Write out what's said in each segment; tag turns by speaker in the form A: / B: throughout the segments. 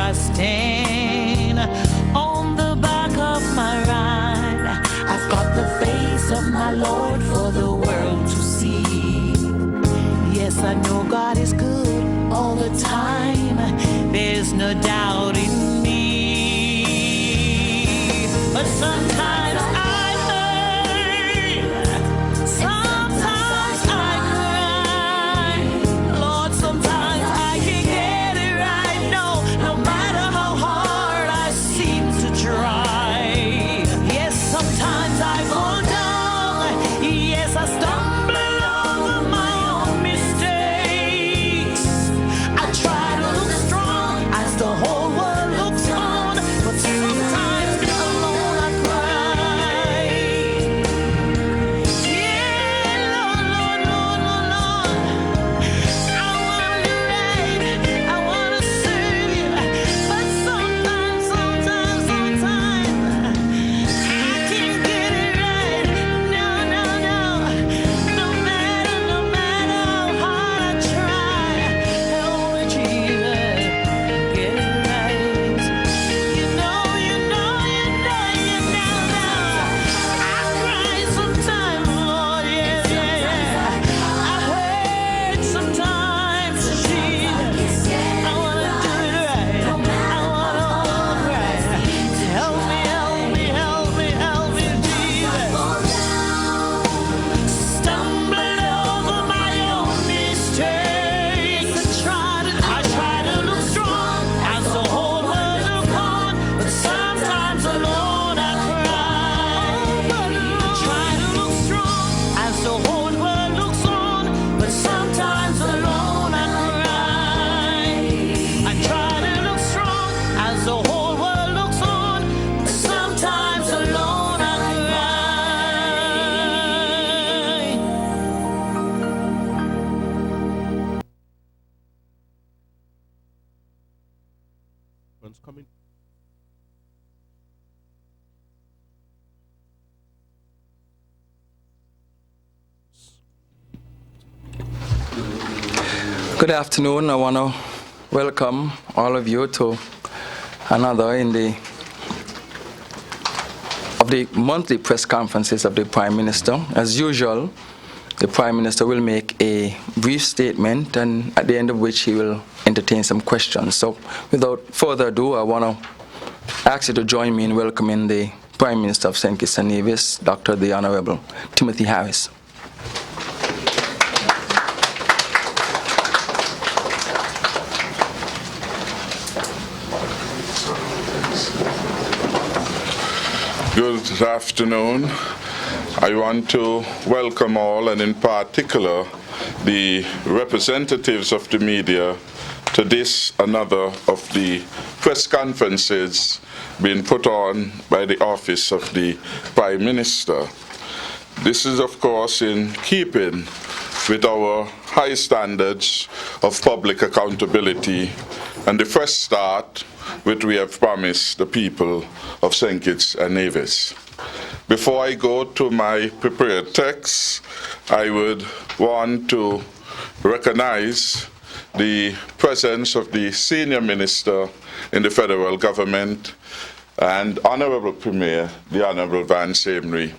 A: I stand on the back of my ride. I've got the face of my Lord for the world to see. Yes, I know God is good all the time. There's no doubt in me. But sometimes I hurt. Sometimes I cry. Lord, sometimes I can't get it right. No matter how hard I seem to try. Yes, sometimes I fall down. Yes, I stumble over my own mistakes. I try to look strong as the whole world looks on, but sometimes alone I cry. Yeah, Lord, Lord, Lord, Lord, Lord. I wanna do right, I wanna serve you, but sometimes I can't get it right. No. No matter how hard I try, help me, Jesus, get it right. You know. I cry sometimes, Lord, yeah. I hurt sometimes, Jesus. I wanna do it right. I wanna walk right. Help me, Jesus. Stumbling over my own mistakes. I try to look strong as the whole world look on, but sometimes alone I cry. Try to look strong as the whole world looks on, but sometimes alone I cry. I try to look strong as the whole world looks on, but sometimes alone I cry.
B: One's coming.
C: Good afternoon. I want to welcome all of you to another of the monthly press conferences of the Prime Minister. As usual, the Prime Minister will make a brief statement, and at the end of which he will entertain some questions. So without further ado, I want to ask you to join me in welcoming the Prime Minister of St. Kitts and Nevis, Dr. the Honorable Timothy Harris.
D: Good afternoon. I want to welcome all, and in particular the representatives of the media, to this, another of the press conferences being put on by the office of the Prime Minister. This is, of course, in keeping with our high standards of public accountability and the fresh start which we have promised the people of St. Kitts and Nevis. Before I go to my prepared text, I would want to recognize the presence of the senior minister in the federal government and Honorable Premier, the Honorable Vance Amory.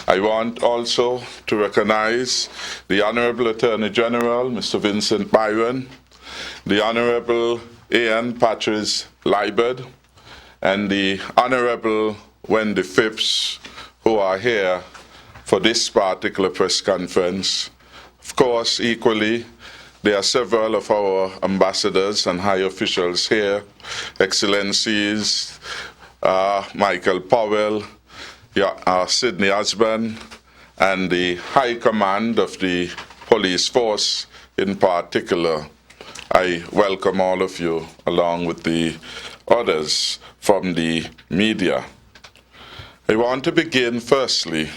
D: I want also to recognize the Honorable Attorney General, Mr. Vincent Byron, the Honorable A.N. Patrice Liebert, and the Honorable Wendy Phipps, who are here for this particular press conference. Of course, equally, there are several of our ambassadors and high officials here, Excellencies Michael Powell, Sydney Osborne, and the High Command of the Police Force in particular. I welcome all of you along with the others from the media. I want to begin firstly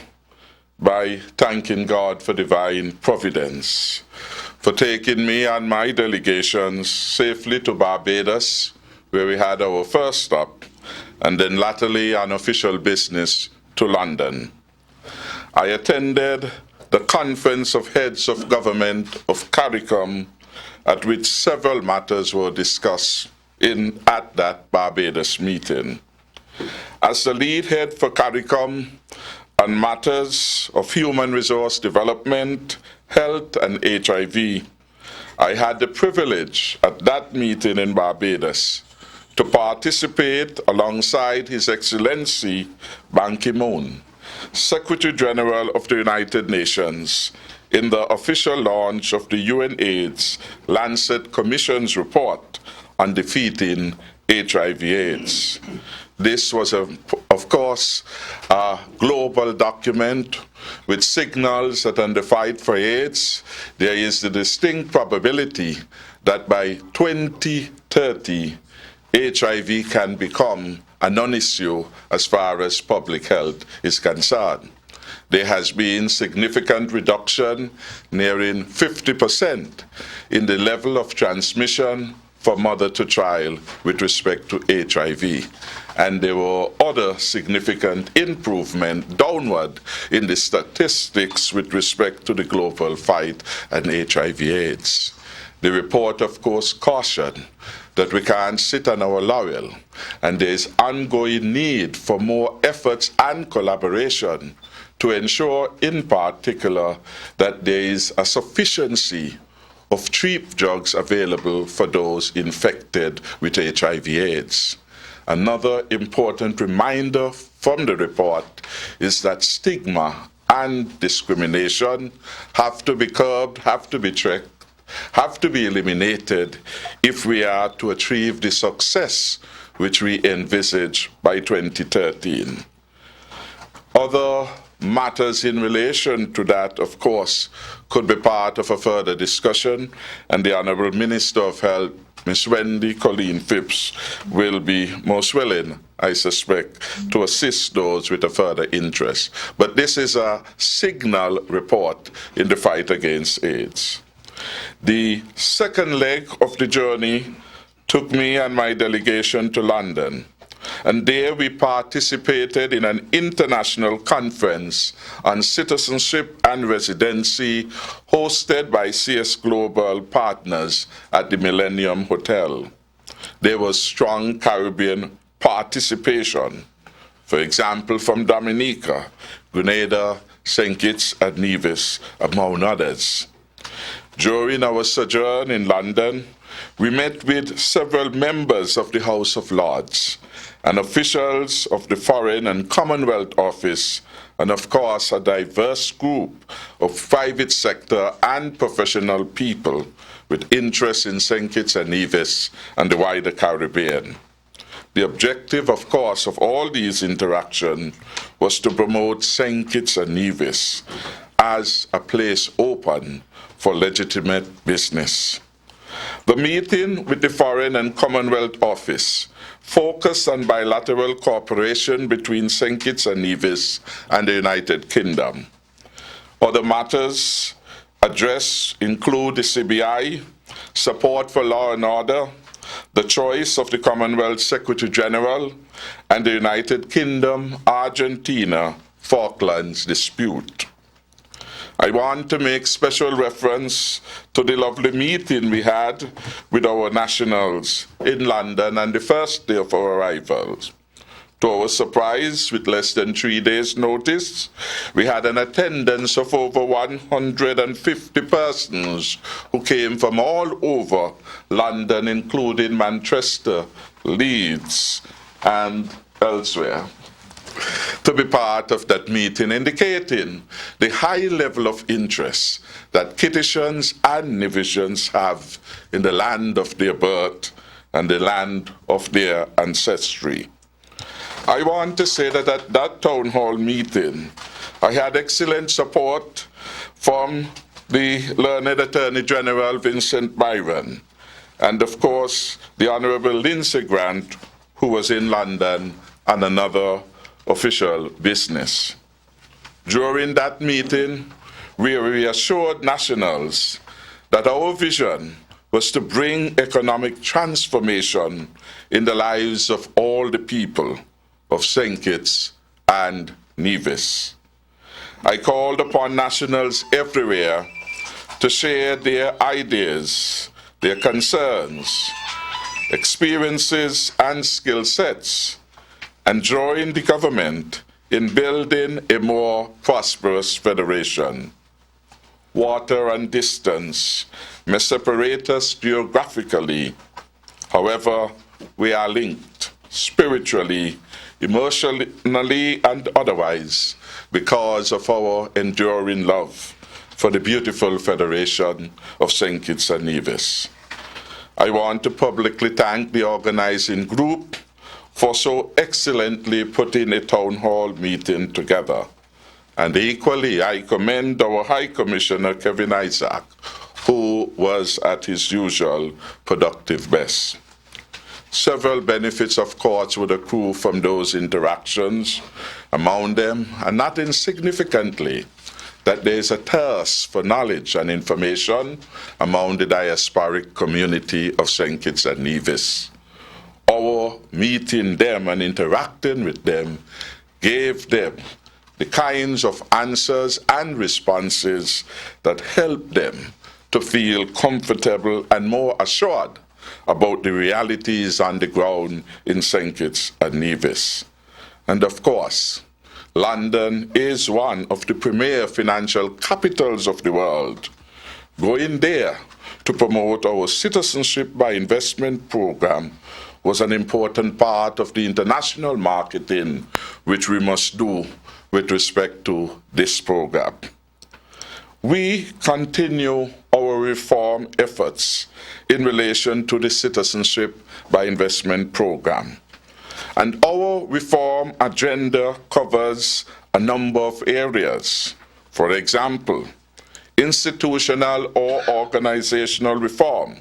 D: by thanking God for divine providence, for taking me and my delegations safely to Barbados, where we had our first stop, and then latterly on official business to London. I attended the Conference of Heads of Government of CARICOM, at which several matters were discussed at that Barbados meeting. As the lead head for CARICOM on matters of human resource development, health, and HIV, I had the privilege at that meeting in Barbados to participate alongside His Excellency Ban Ki-moon, Secretary General of the United Nations, in the official launch of the UNAIDS Lancet Commission's report on defeating HIV/AIDS. This was, of course, a global document with signals that in the fight for AIDS, there is the distinct probability that by 2030, HIV can become a non-issue as far as public health is concerned. There has been significant reduction, nearing 50%, in the level of transmission from mother to child with respect to HIV. And there were other significant improvement downward in the statistics with respect to the global fight and HIV/AIDS. The report, of course, cautioned that we can't sit on our laurel, and there is ongoing need for more efforts and collaboration to ensure, in particular, that there is a sufficiency of cheap drugs available for those infected with HIV/AIDS. Another important reminder from the report is that stigma and discrimination have to be curbed, have to be checked, have to be eliminated if we are to achieve the success which we envisage by 2013. Other matters in relation to that, of course, could be part of a further discussion, and the Honourable Minister of Health, Ms. Wendy Colleen Phipps, will be most willing, I suspect, to assist those with a further interest. But this is a signal report in the fight against AIDS. The second leg of the journey took me and my delegation to London, and there we participated in an international conference on citizenship and residency hosted by CS Global Partners at the Millennium Hotel. There was strong Caribbean participation, for example, from Dominica, Grenada, St. Kitts and Nevis, among others. During our sojourn in London, we met with several members of the House of Lords and officials of the Foreign and Commonwealth Office, and of course a diverse group of private sector and professional people with interest in St. Kitts and Nevis and the wider Caribbean. The objective, of course, of all these interactions was to promote St. Kitts and Nevis as a place open for legitimate business. The meeting with the Foreign and Commonwealth Office focused on bilateral cooperation between St. Kitts and Nevis and the United Kingdom. Other matters addressed include the CBI, support for law and order, the choice of the Commonwealth Secretary General, and the United Kingdom, Argentina, Falklands dispute. I want to make special reference to the lovely meeting we had with our nationals in London on the first day of our arrival. To our surprise, with less than 3 days' notice, we had an attendance of over 150 persons who came from all over London, including Manchester, Leeds, and elsewhere, to be part of that meeting, indicating the high level of interest that Kittitians and Nevisians have in the land of their birth and the land of their ancestry. I want to say that at that town hall meeting, I had excellent support from the learned Attorney General Vincent Byron, and of course the Honourable Lindsey Grant, who was in London on another official business. During that meeting, we reassured nationals that our vision was to bring economic transformation in the lives of all the people of St. Kitts and Nevis. I called upon nationals everywhere to share their ideas, their concerns, experiences, and skill sets, and join the government in building a more prosperous federation. Water and distance may separate us geographically. However, we are linked spiritually, emotionally, and otherwise because of our enduring love for the beautiful Federation of St. Kitts and Nevis. I want to publicly thank the organizing group for so excellently putting a town hall meeting together. And equally, I commend our High Commissioner, Kevin Isaac, who was at his usual productive best. Several benefits, of course, would accrue from those interactions. Among them, and not insignificantly, that there is a thirst for knowledge and information among the diasporic community of St. Kitts and Nevis. Our meeting them and interacting with them gave them the kinds of answers and responses that help them to feel comfortable and more assured about the realities on the ground in St. Kitts and Nevis. And of course, London is one of the premier financial capitals of the world. Going there to promote our Citizenship by Investment program was an important part of the international marketing which we must do with respect to this program. We continue our reform efforts in relation to the Citizenship by Investment program. And our reform agenda covers a number of areas. For example, institutional or organizational reform.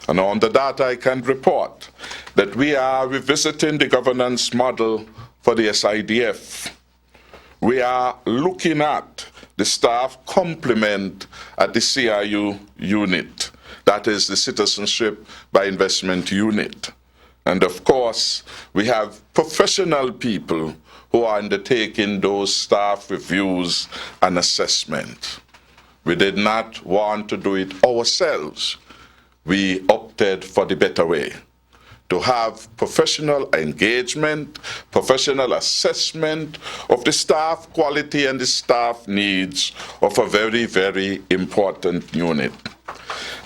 D: And under that, I can report that we are revisiting the governance model for the SIDF. We are looking at the staff complement at the CIU unit, that is the Citizenship by Investment unit. And of course, we have professional people who are undertaking those staff reviews and assessment. We did not want to do it ourselves. We opted for the better way, to have professional engagement, professional assessment of the staff quality and the staff needs of a very, very important unit.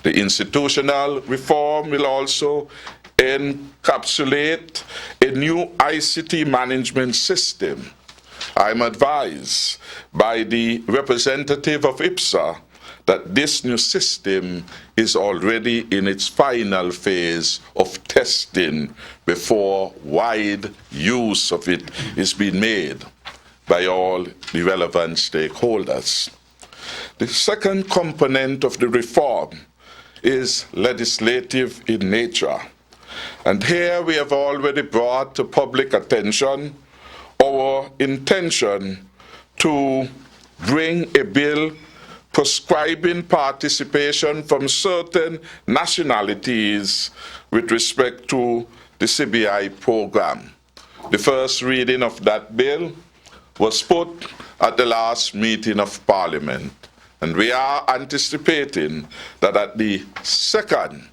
D: The institutional reform will also encapsulate a new ICT management system. I'm advised by the representative of IPSA that this new system is already in its final phase of testing before wide use of it is being made by all the relevant stakeholders. The second component of the reform is legislative in nature. And here we have already brought to public attention our intention to bring a bill prescribing participation from certain nationalities with respect to the CBI program. The first reading of that bill was put at the last meeting of Parliament, and we are anticipating that at the second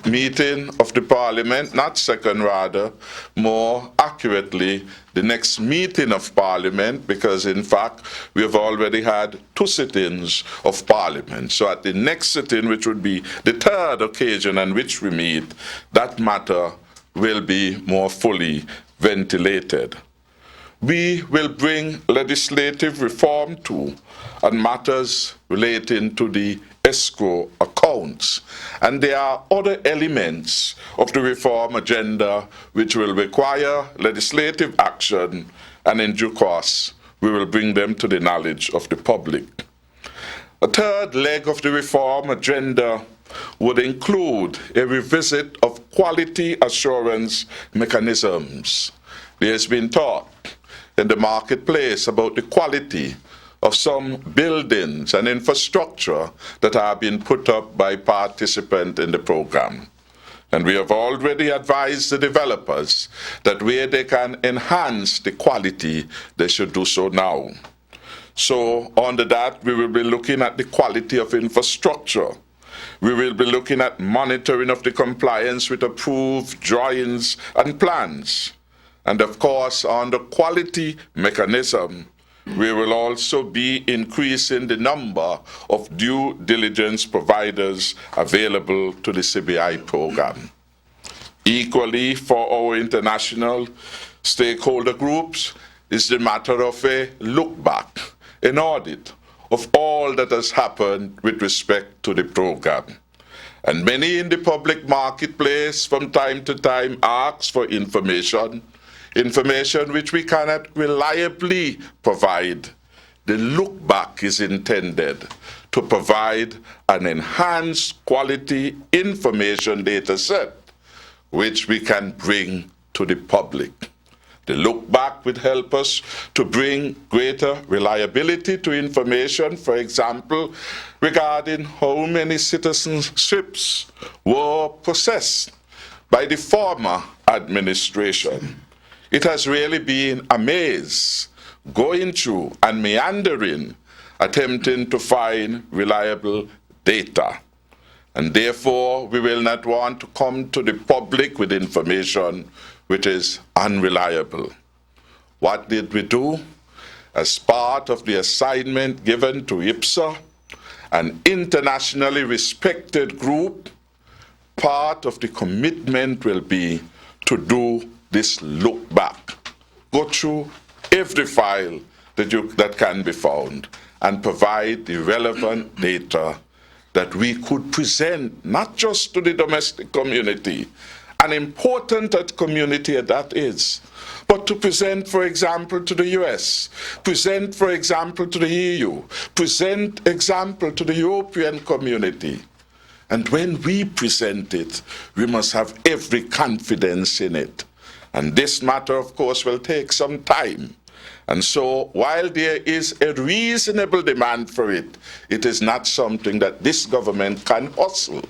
D: meeting of the Parliament, not second rather, more accurately, the next meeting of Parliament, because in fact we have already had 2 sittings of Parliament. So at the next sitting, which would be the third occasion on which we meet, that matter will be more fully ventilated. We will bring legislative reform too on matters relating to the escrow accounts. And there are other elements of the reform agenda which will require legislative action, and in due course, we will bring them to the knowledge of the public. A third leg of the reform agenda would include a revisit of quality assurance mechanisms. There has been talk in the marketplace about the quality of some buildings and infrastructure that are being put up by participants in the program. And we have already advised the developers that where they can enhance the quality, they should do so now. So under that, we will be looking at the quality of infrastructure. We will be looking at monitoring of the compliance with approved drawings and plans. And of course, on the quality mechanism, we will also be increasing the number of due diligence providers available to the CBI program. Equally, for our international stakeholder groups, is the matter of a look back, an audit of all that has happened with respect to the program. And many in the public marketplace from time to time ask for information which we cannot reliably provide. The look back is intended to provide an enhanced quality information data set which we can bring to the public. The look back would help us to bring greater reliability to information, for example, regarding how many citizenships were possessed by the former administration. It has really been a maze, going through and meandering, attempting to find reliable data. And therefore, we will not want to come to the public with information which is unreliable. What did we do? As part of the assignment given to IPSA, an internationally respected group, part of the commitment will be to do this look back. Go through every file that can be found and provide the relevant data that we could present not just to the domestic community, an important community that is, but to present, for example, to the US, present, for example, to the EU, present example to the European community. And when we present it, we must have every confidence in it. And this matter, of course, will take some time. And so, while there is a reasonable demand for it, it is not something that this government can hustle.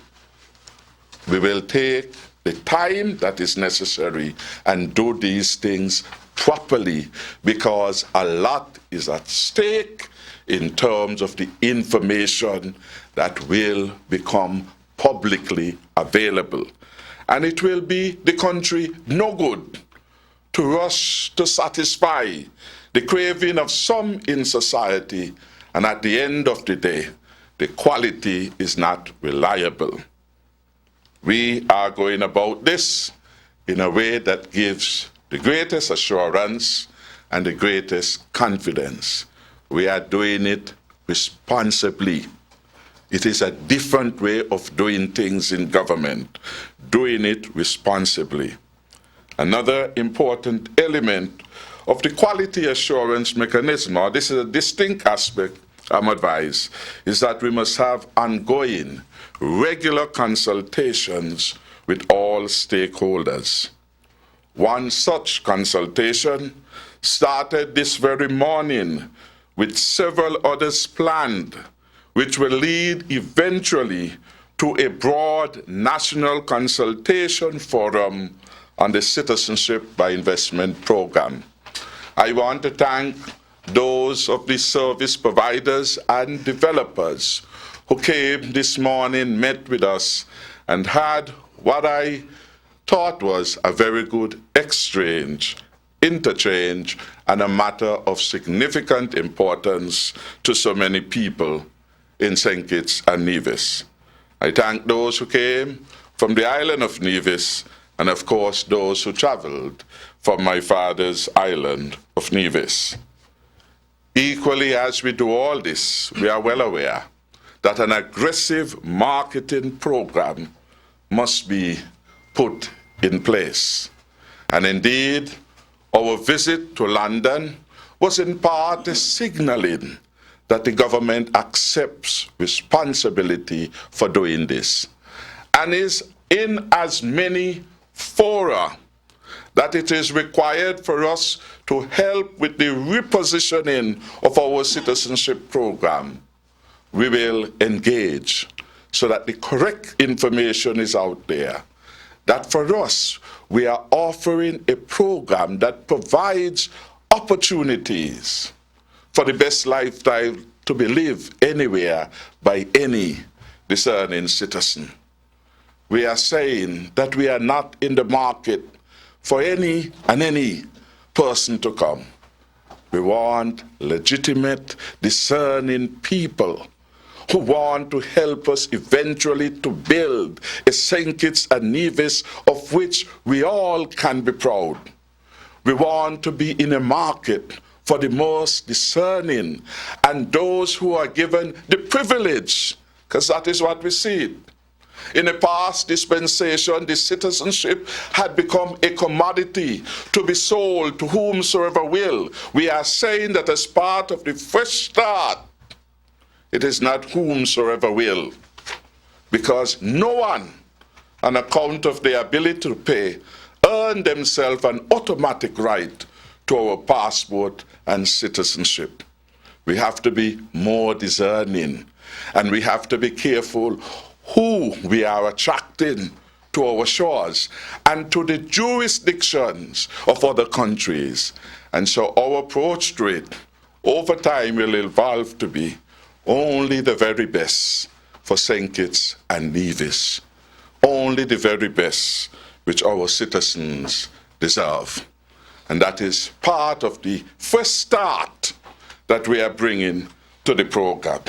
D: We will take the time that is necessary and do these things properly, because a lot is at stake in terms of the information that will become publicly available. And it will be the country no good to rush to satisfy the craving of some in society, and at the end of the day, the quality is not reliable. We are going about this in a way that gives the greatest assurance and the greatest confidence. We are doing it responsibly. It is a different way of doing things in government, doing it responsibly. Another important element of the quality assurance mechanism, or this is a distinct aspect, I'm advised, is that we must have ongoing, regular consultations with all stakeholders. One such consultation started this very morning, with several others planned, which will lead eventually to a broad national consultation forum on the Citizenship by Investment program. I want to thank those of the service providers and developers who came this morning, met with us, and had what I thought was a very good interchange, and a matter of significant importance to so many people in St. Kitts and Nevis. I thank those who came from the island of Nevis, and of course those who traveled from my father's island of Nevis. Equally, as we do all this, we are well aware that an aggressive marketing program must be put in place. And indeed, our visit to London was in part a signaling that the government accepts responsibility for doing this, and is in as many fora that it is required for us to help with the repositioning of our citizenship program. We will engage so that the correct information is out there. That for us, we are offering a program that provides opportunities for the best lifestyle to be lived anywhere by any discerning citizen. We are saying that we are not in the market for any person to come. We want legitimate, discerning people who want to help us eventually to build a St. Kitts and Nevis of which we all can be proud. We want to be in a market for the most discerning and those who are given the privilege, because that is what we see. In a past dispensation, the citizenship had become a commodity to be sold to whomsoever will. We are saying that as part of the fresh start, it is not whomsoever will, because no one, on account of their ability to pay, earn themselves an automatic right to our passport and citizenship. We have to be more discerning, and we have to be careful who we are attracting to our shores and to the jurisdictions of other countries. And so our approach to it over time will evolve to be only the very best for St. Kitts and Nevis, only the very best which our citizens deserve. And that is part of the first start that we are bringing to the program.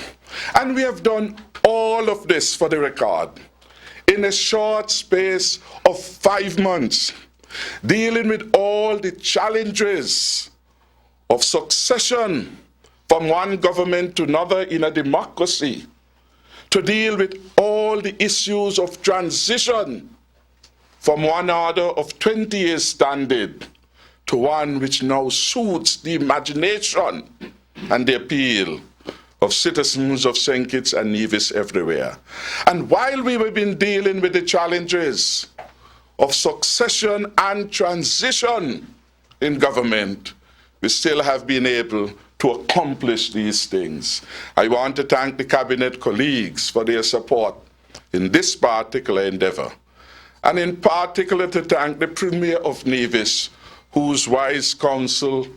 D: And we have done all of this, for the record, in a short space of 5 months, dealing with all the challenges of succession from one government to another in a democracy, to deal with all the issues of transition from one order of 20 years standing to one which now suits the imagination and the appeal of citizens of St. Kitts and Nevis everywhere. And while we have been dealing with the challenges of succession and transition in government, we still have been able to accomplish these things. I want to thank the cabinet colleagues for their support in this particular endeavor, and in particular to thank the Premier of Nevis, whose wise counsel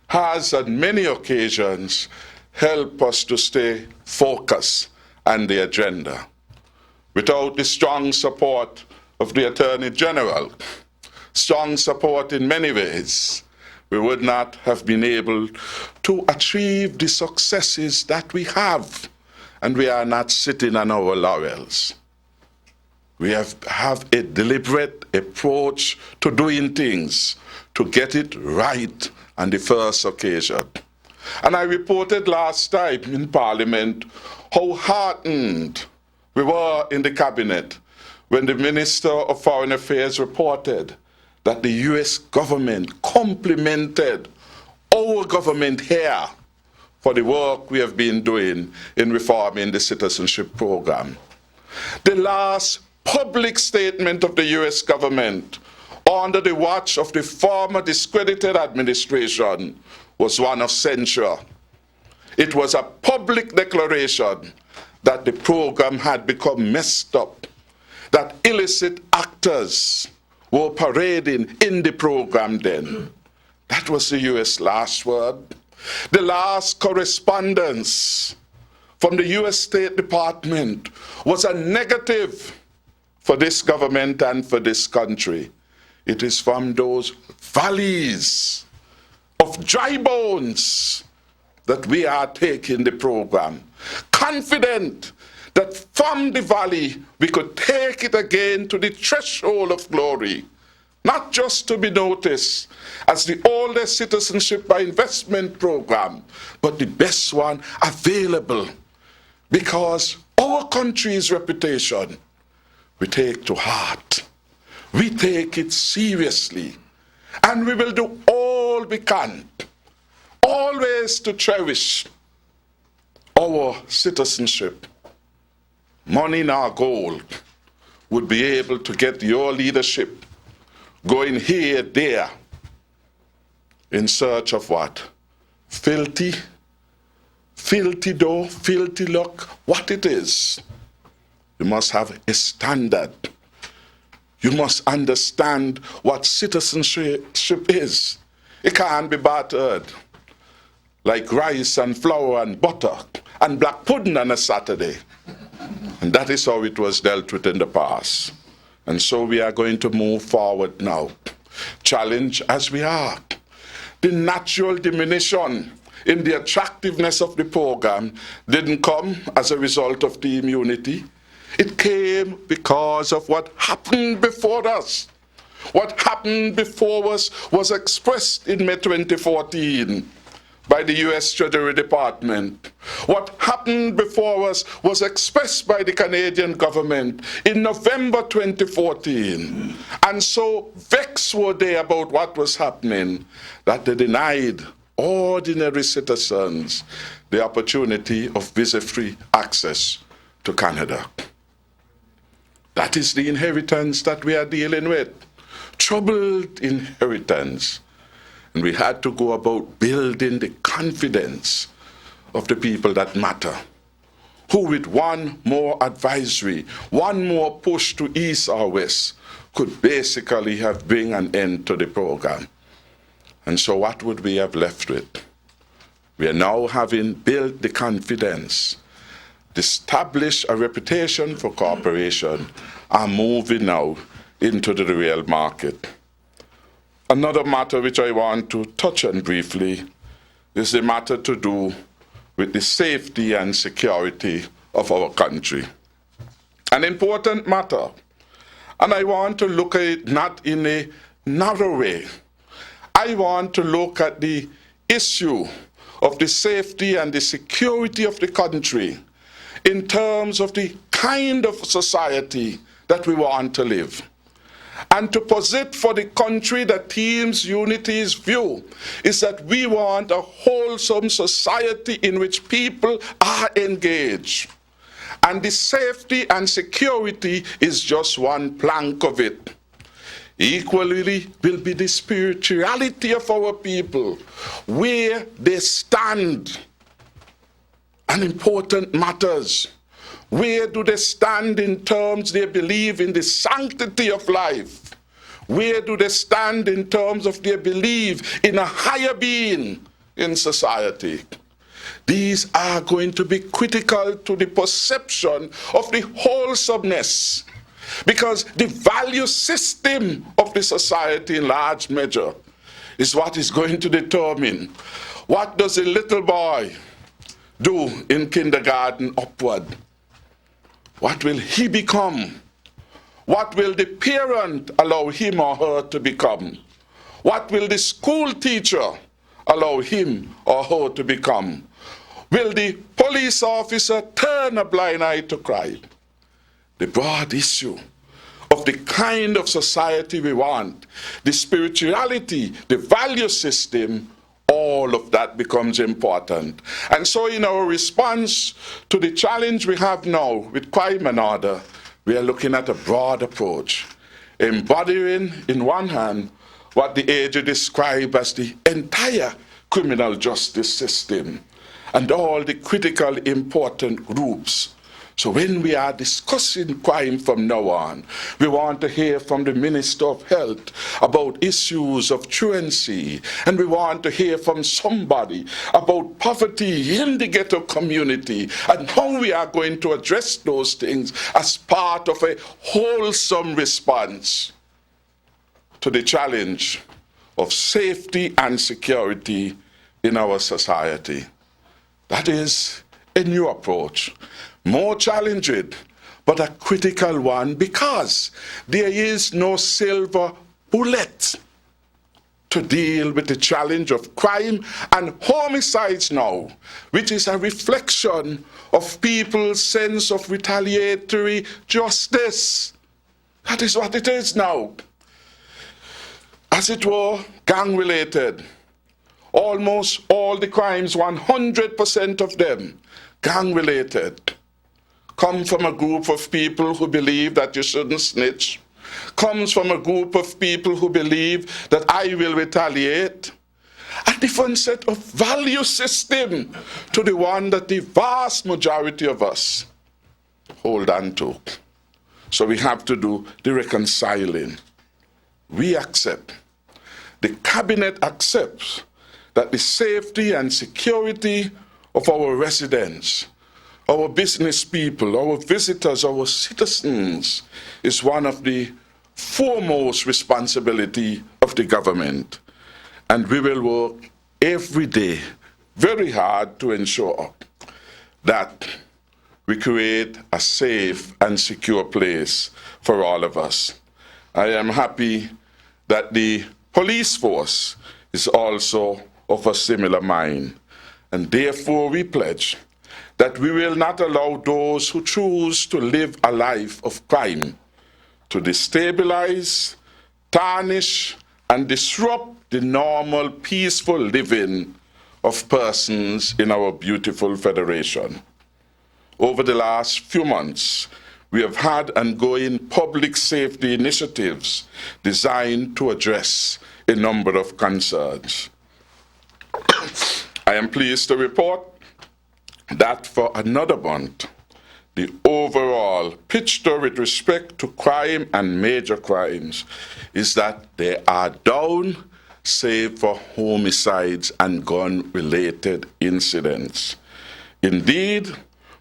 D: has on many occasions helped us to stay focused on the agenda. Without the strong support of the Attorney General, strong support in many ways, we would not have been able to achieve the successes that we have, and we are not sitting on our laurels. We have a deliberate approach to doing things, to get it right on the first occasion. And I reported last time in Parliament how heartened we were in the cabinet when the Minister of Foreign Affairs reported that the US government complimented our government here for the work we have been doing in reforming the citizenship program. The last public statement of the US government under the watch of the former discredited administration was one of censure. It was a public declaration that the program had become messed up, that illicit actors were parading in the program then. That was the US last word. The last correspondence from the US State Department was a negative for this government and for this country. It is from those valleys of dry bones that we are taking the program, confident that from the valley we could take it again to the threshold of glory, not just to be noticed as the oldest citizenship by investment program, but the best one available, because our country's reputation we take to heart. We take it seriously, and we will do all we can, always to cherish our citizenship. Money nor gold would be able to get your leadership going here, there, in search of what? Filthy dough, filthy luck, what it is. You must have a standard. You must understand what citizenship is. It can't be bartered. like rice and flour and butter and black pudding on a Saturday. And that is how it was dealt with in the past. And so we are going to move forward now. Challenge as we are. The natural diminution in the attractiveness of the program didn't come as a result of the immunity. It came because of what happened before us. What happened before us was expressed in May 2014 by the U.S. Treasury Department. What happened before us was expressed by the Canadian government in November 2014. And so vexed were they about what was happening that they denied ordinary citizens the opportunity of visa-free access to Canada. That is the inheritance that we are dealing with. Troubled inheritance. And we had to go about building the confidence of the people that matter, who with one more advisory, one more push to east or west, could basically have bring an end to the program. And so what would we have left with? We are now having built the confidence, established a reputation for cooperation, and moving now into the real market. Another matter which I want to touch on briefly is the matter to do with the safety and security of our country. An important matter, and I want to look at it not in a narrow way. I want to look at the issue of the safety and the security of the country in terms of the kind of society that we want to live. And to posit for the country that Teams Unity's view is that we want a wholesome society in which people are engaged. And the safety and security is just one plank of it. Equally will be the spirituality of our people, where they stand on important matters. Where do they stand in terms they believe in the sanctity of life? Where do they stand in terms of their belief in a higher being in society? These are going to be critical to the perception of the wholesomeness, because the value system of the society in large measure is what is going to determine what does a little boy do in kindergarten upward. What will he become? What will the parent allow him or her to become? What will the school teacher allow him or her to become? Will the police officer turn a blind eye to crime? The broad issue of the kind of society we want, the spirituality, the value system, all of that becomes important. And so in our response to the challenge we have now with crime and order, we are looking at a broad approach, embodying in one hand what the AG described as the entire criminal justice system and all the critical important groups. So when we are discussing crime from now on, we want to hear from the Minister of Health about issues of truancy, and we want to hear from somebody about poverty in the ghetto community and how we are going to address those things as part of a wholesome response to the challenge of safety and security in our society. That is a new approach. More challenging, but a critical one, because there is no silver bullet to deal with the challenge of crime and homicides now, which is a reflection of people's sense of retaliatory justice. That is what it is now. As it were, gang-related. Almost all the crimes, 100% of them, gang-related. Come from a group of people who believe that you shouldn't snitch. Comes from a group of people who believe that I will retaliate. A different set of value system to the one that the vast majority of us hold on to. So we have to do the reconciling. We accept. The cabinet accepts that the safety and security of our residents, our business people, our visitors, our citizens is one of the foremost responsibility of the government. And we will work every day very hard to ensure that we create a safe and secure place for all of us. I am happy that the police force is also of a similar mind, and therefore we pledge that we will not allow those who choose to live a life of crime to destabilize, tarnish, and disrupt the normal, peaceful living of persons in our beautiful federation. Over the last few months, we have had ongoing public safety initiatives designed to address a number of concerns. I am pleased to report that for another month, the overall picture with respect to crime and major crimes is that they are down, save for homicides and gun-related incidents. Indeed,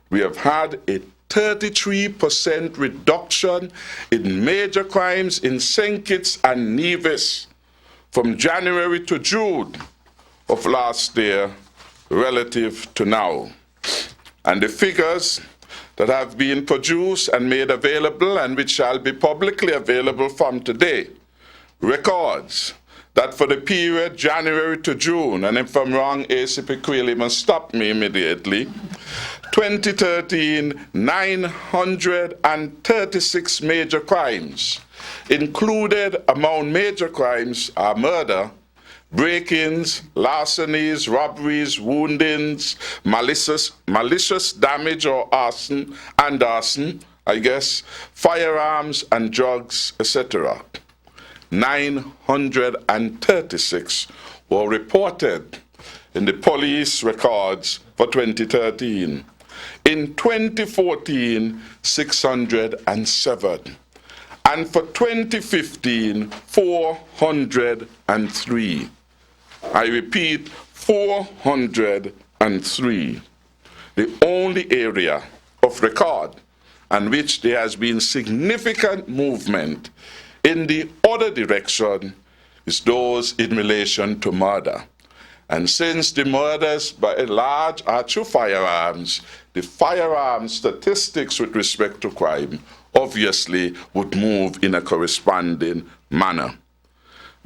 D: we have had a 33% reduction in major crimes in St. Kitts and Nevis from January to June of last year relative to now. And the figures that have been produced and made available and which shall be publicly available from today records that for the period January to June, and if I'm wrong, ACP Quayle must stop me immediately, 2013, 936 major crimes. Included among major crimes are murder, break-ins, larcenies, robberies, woundings, malicious damage or arson, firearms and drugs, etc. 936 were reported in the police records for 2013. In 2014, 607. And for 2015, 403. I repeat, 403. The only area of record on which there has been significant movement in the other direction is those in relation to murder. And since the murders by and large are through firearms, the firearm statistics with respect to crime obviously would move in a corresponding manner.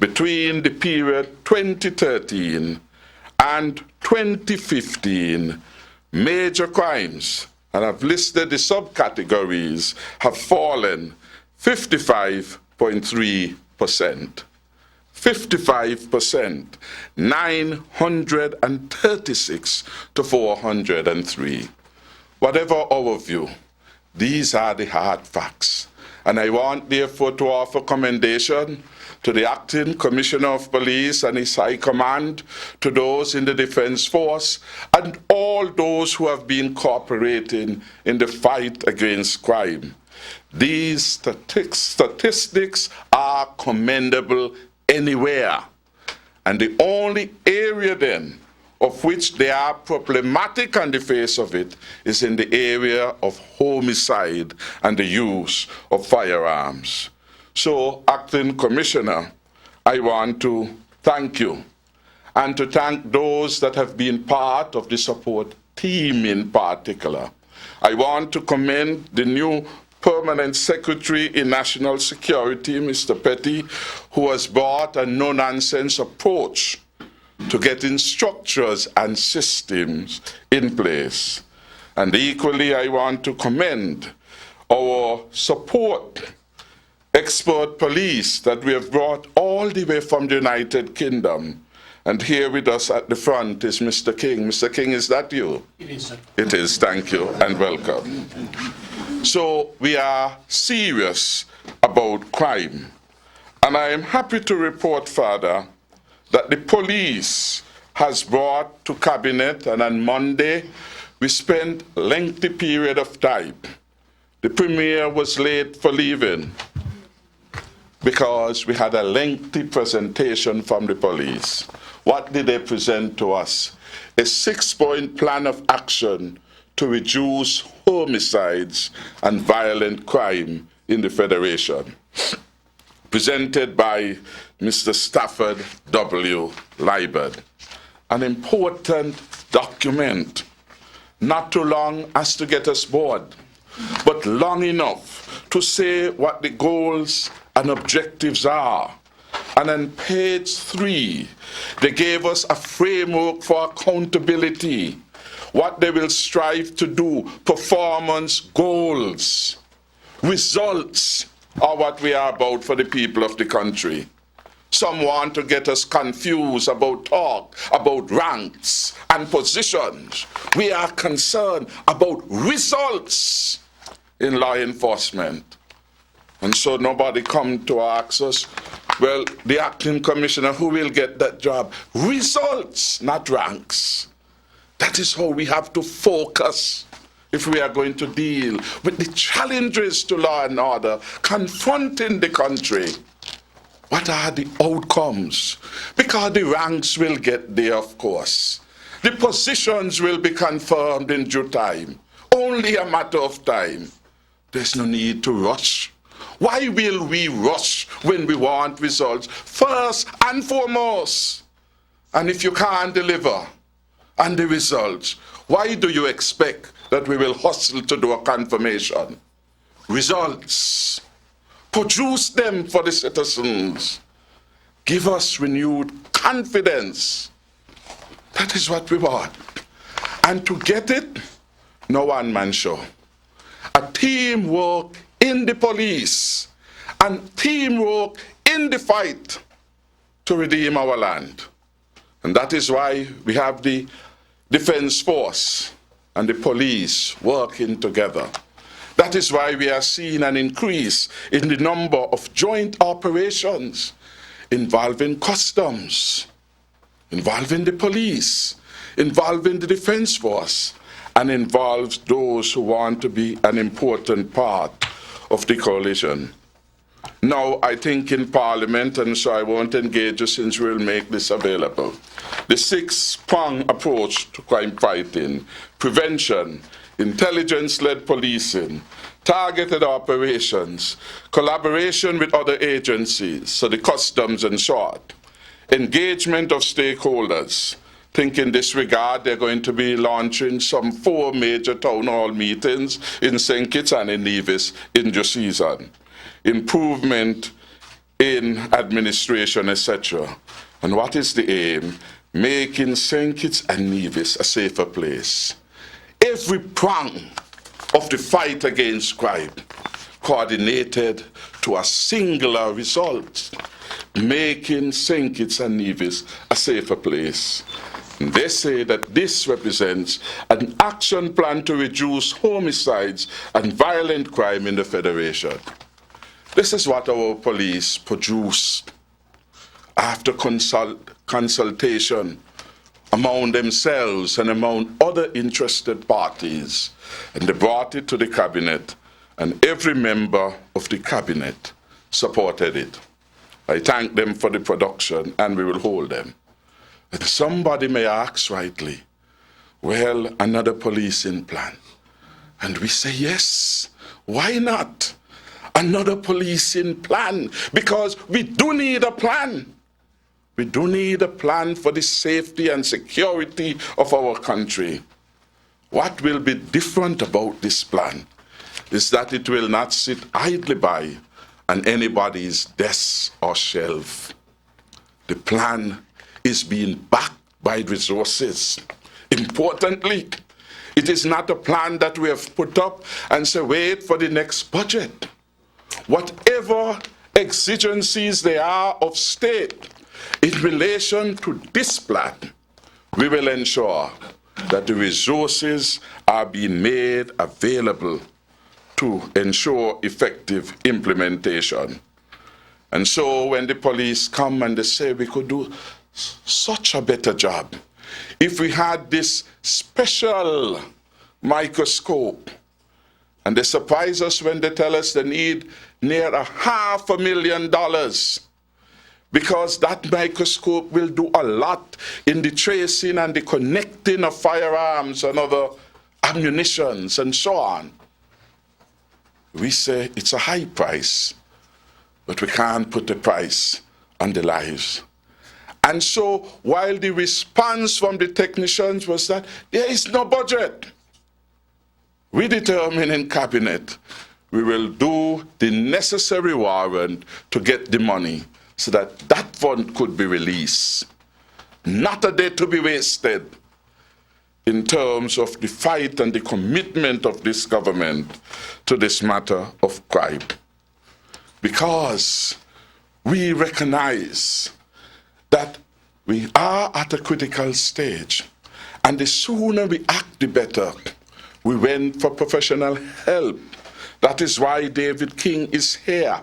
D: Between the period 2013 and 2015, major crimes, and I've listed the subcategories, have fallen 55.3%. 55%, 936 to 403. Whatever our view, these are the hard facts. And I want, therefore, to offer commendation to the Acting Commissioner of Police and his High Command, to those in the Defense Force, and all those who have been cooperating in the fight against crime. These statistics are commendable anywhere. And the only area then of which they are problematic on the face of it is in the area of homicide and the use of firearms. So, Acting Commissioner, I want to thank you and to thank those that have been part of the support team in particular. I want to commend the new Permanent Secretary in National Security, Mr. Petty, who has brought a no-nonsense approach to getting structures and systems in place. And equally, I want to commend our support expert police that we have brought all the way from the United Kingdom. And here with us at the front is Mr. King. Mr. King, is that you?
E: It is, sir.
D: It is. Thank you and welcome. So we are serious about crime. And I am happy to report further that the police has brought to Cabinet, and on Monday we spent a lengthy period of time. The Premier was late for leaving because we had a lengthy presentation from the police. what did they present to us? A 6-point plan of action to reduce homicides and violent crime in the Federation, presented by Mr. Stafford W. Liebert. An important document, not too long as to get us bored, but long enough to say what the goals and objectives are. And on page 3, they gave us a framework for accountability, what they will strive to do, performance goals. Results are what we are about for the people of the country. Some want to get us confused about talk, about ranks and positions. We are concerned about results in law enforcement. And so nobody come to ask us, well, the acting commissioner, who will get that job? Results, not ranks. That is how we have to focus if we are going to deal with the challenges to law and order confronting the country. What are the outcomes? Because the ranks will get there, of course. The positions will be confirmed in due time. Only a matter of time. There's no need to rush. Why will we rush when we want results? First and foremost. And if you can't deliver on the results, why do you expect that we will hustle to do a confirmation? Results. Produce them for the citizens. Give us renewed confidence. That is what we want. And to get it, no one-man show. A teamwork in the police and teamwork in the fight to redeem our land. And that is why we have the Defense Force and the police working together. That is why we are seeing an increase in the number of joint operations involving customs, involving the police, involving the Defense Force, and involves those who want to be an important part of the coalition. Now, I think in Parliament, and so I won't engage you since we'll make this available, the 6-pronged approach to crime fighting, prevention, intelligence-led policing, targeted operations, collaboration with other agencies, so the customs and short, engagement of stakeholders. I think in this regard, they're going to be launching some 4 major town hall meetings in St. Kitts and in Nevis in due season. Improvement in administration, etc. And what is the aim? Making St. Kitts and Nevis a safer place. Every prong of the fight against crime coordinated to a singular result, making St. Kitts and Nevis a safer place. And they say that this represents an action plan to reduce homicides and violent crime in the Federation. This is what our police produced after consultation among themselves and among other interested parties. And they brought it to the cabinet, and every member of the cabinet supported it. I thank them for the production, and we will hold them. And somebody may ask rightly, well, another policing plan. And we say, yes, why not? Another policing plan, because we do need a plan. We do need a plan for the safety and security of our country. What will be different about this plan is that it will not sit idly by on anybody's desk or shelf. The plan is being backed by resources. Importantly, it is not a plan that we have put up and say, wait for the next budget. Whatever exigencies there are of state in relation to this plan, we will ensure that the resources are being made available to ensure effective implementation. And so when the police come and they say we could do such a better job if we had this special microscope, and they surprise us when they tell us they need near $500,000. because that microscope will do a lot in the tracing and the connecting of firearms and other ammunitions and so on. We say it's a high price, but we can't put a price on the lives. And so while the response from the technicians was that there is no budget, we determined in cabinet we will do the necessary warrant to get the money so that that fund could be released. Not a day to be wasted in terms of the fight and the commitment of this government to this matter of crime. Because we recognize that we are at a critical stage, and the sooner we act, the better. We went for professional help. That is why David King is here.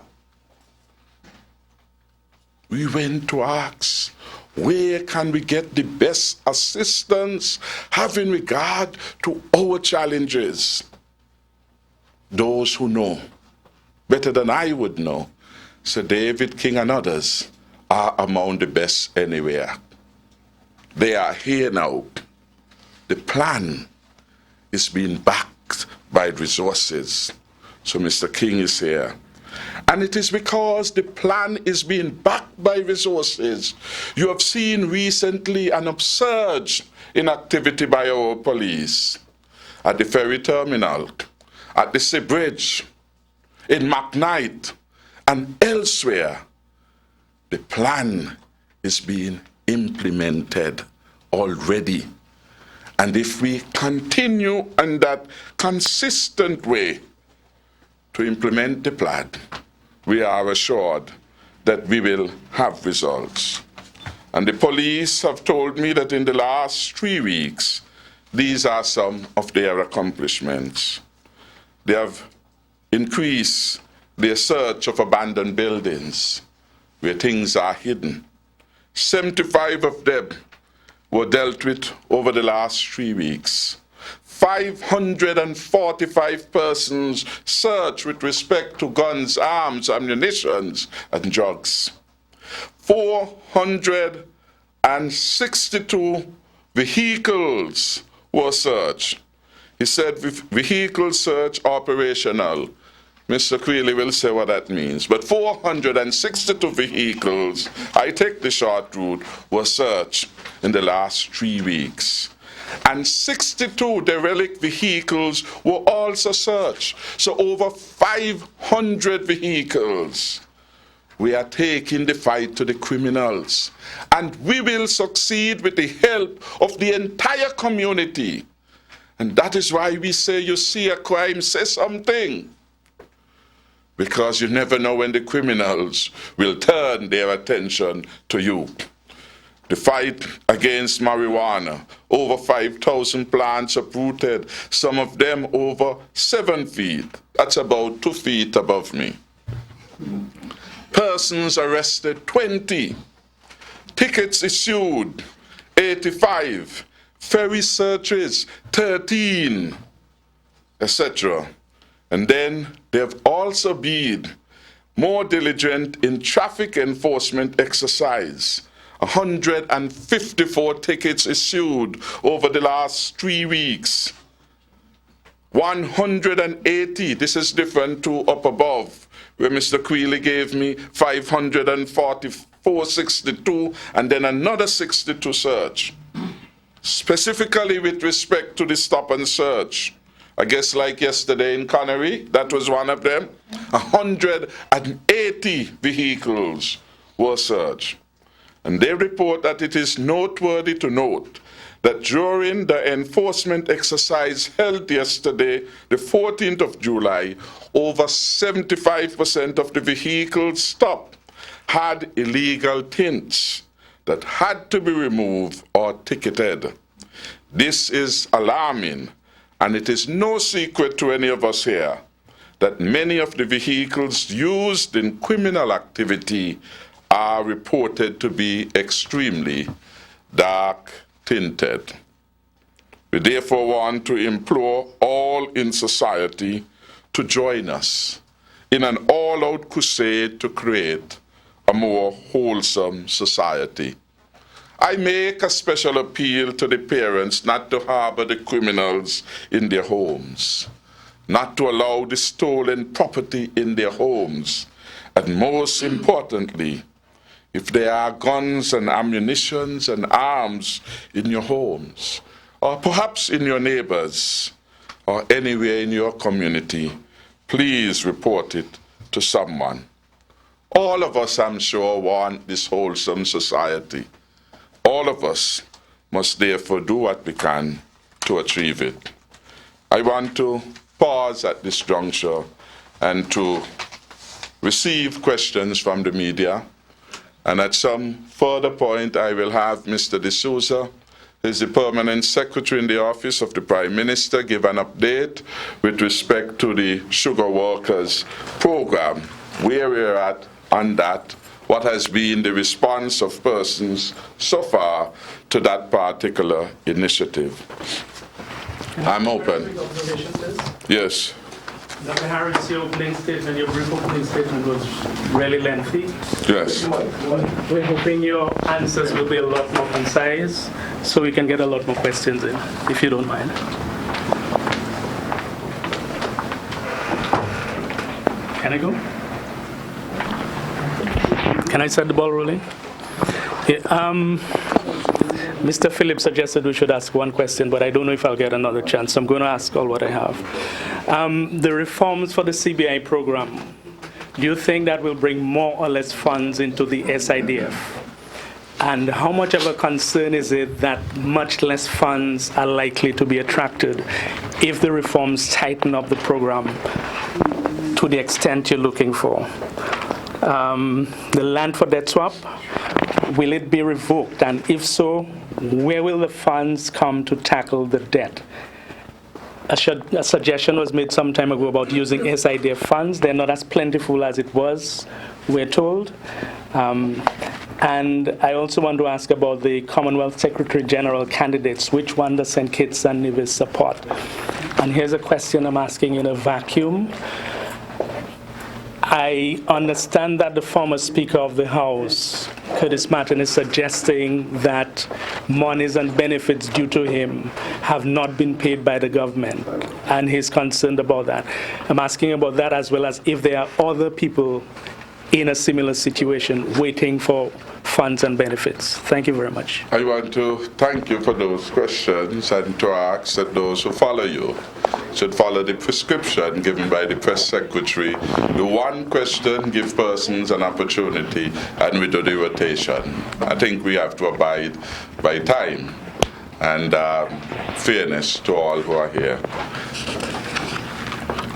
D: We went to ask, where can we get the best assistance having regard to our challenges? Those who know better than I would know, so David King and others are among the best anywhere. They are here now. The plan is being backed by resources. So Mr. King is here. And it is because the plan is being backed by resources. You have seen recently an upsurge in activity by our police at the ferry terminal, at the Sea Bridge, in McKnight, and elsewhere. The plan is being implemented already. And if we continue in that consistent way to implement the plan, we are assured that we will have results. And the police have told me that in the last 3 weeks, these are some of their accomplishments. They have increased their search of abandoned buildings where things are hidden. 75 of them were dealt with over the last 3 weeks. 545 persons searched with respect to guns, arms, ammunitions, and drugs. 462 vehicles were searched. He said vehicle search operational. Mr. Creeley will say what that means. But 462 vehicles, I take the short route, were searched in the last 3 weeks. And 62 derelict vehicles were also searched. So over 500 vehicles. We are taking the fight to the criminals. And we will succeed with the help of the entire community. And that is why we say, you see a crime, say something. Because you never know when the criminals will turn their attention to you. The fight against marijuana, over 5,000 plants uprooted, some of them over 7 feet. That's about 2 feet above me. Persons arrested, 20. Tickets issued, 85. Ferry searches, 13, etc. And then they have also been more diligent in traffic enforcement exercise. 154 tickets issued over the last 3 weeks. 180, this is different to up above, where Mr. Creeley gave me 544, 62, and then another 62 search. Specifically with respect to the stop and search. I guess like yesterday in Connery, that was one of them. 180 vehicles were searched. And they report that it is noteworthy to note that during the enforcement exercise held yesterday, the 14th of July, over 75% of the vehicles stopped had illegal tints that had to be removed or ticketed. This is alarming, and it is no secret to any of us here that many of the vehicles used in criminal activity are reported to be extremely dark tinted. We therefore want to implore all in society to join us in an all-out crusade to create a more wholesome society. I make a special appeal to the parents not to harbor the criminals in their homes, not to allow the stolen property in their homes, and most importantly, if there are guns and ammunition and arms in your homes, or perhaps in your neighbors, or anywhere in your community, please report it to someone. All of us, I'm sure, want this wholesome society. All of us must therefore do what we can to achieve it. I want to pause at this juncture and to receive questions from the media. And at some further point, I will have Mr. D'Souza, who is the Permanent Secretary in the Office of the Prime Minister, give an update with respect to the Sugar Workers Program, where we're at on that, what has been the response of persons so far to that particular initiative. I'm open. Yes.
E: Dr. Harris, your opening statement, your brief opening statement was really lengthy.
D: Yes.
E: We're hoping your answers will be a lot more concise so we can get a lot more questions in, if you don't mind. Can I go? Can I set the ball rolling? Yeah, Mr. Phillips suggested we should ask one question, but I don't know if I'll get another chance, so I'm going to ask all what I have. The reforms for the CBI program, do you think that will bring more or less funds into the SIDF? And how much of a concern is it that much less funds are likely to be attracted if the reforms tighten up the program to the extent you're looking for? The land for debt swap, will it be revoked? And if so, where will the funds come to tackle the debt? A suggestion was made some time ago about using SIDF funds. They're not as plentiful as it was, we're told. And I also want to ask about the Commonwealth Secretary General candidates. Which one does St. Kitts and Nevis support? And here's a question I'm asking in a vacuum. I understand that the former Speaker of the House, Curtis Martin, is suggesting that monies and benefits due to him have not been paid by the government, and he's concerned about that. I'm asking about that, as well as if there are other people in a similar situation waiting for funds and benefits. Thank you very much.
D: I want to thank you for those questions and to ask that those who follow you should follow the prescription given by the press secretary. The one question, give persons an opportunity, and we do the rotation. I think we have to abide by time and fairness to all who are here.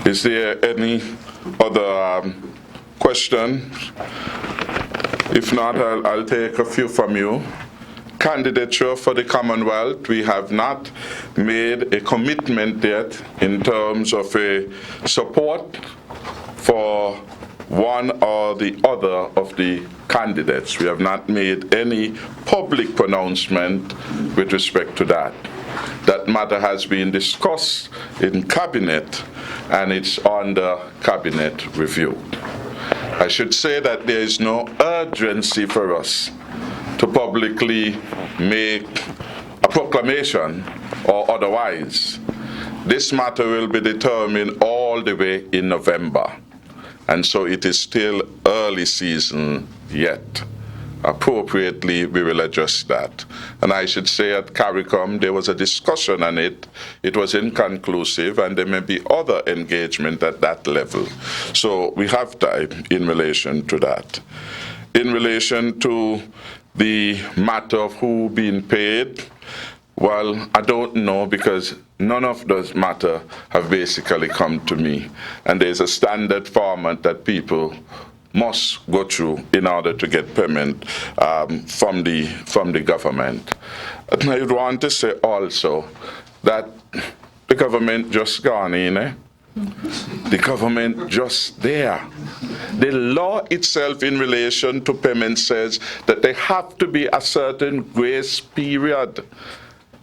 D: Is there any other question? If not, I'll take a few from you. Candidature for the Commonwealth, we have not made a commitment yet in terms of a support for one or the other of the candidates. We have not made any public pronouncement with respect to that. That matter has been discussed in Cabinet, and it's under Cabinet review. I should say that there is no urgency for us to publicly make a proclamation or otherwise. This matter will be determined all the way in November, and so it is still early season yet. Appropriately, we will adjust that. And I should say at CARICOM, there was a discussion on it. It was inconclusive, and there may be other engagement at that level. So we have time in relation to that. In relation to the matter of who being paid, well, I don't know, because none of those matter have basically come to me. And there's a standard format that people must go through in order to get payment from the government. And I would want to say also that the government just gone in, The government just there. The law itself in relation to payment says that there have to be a certain grace period.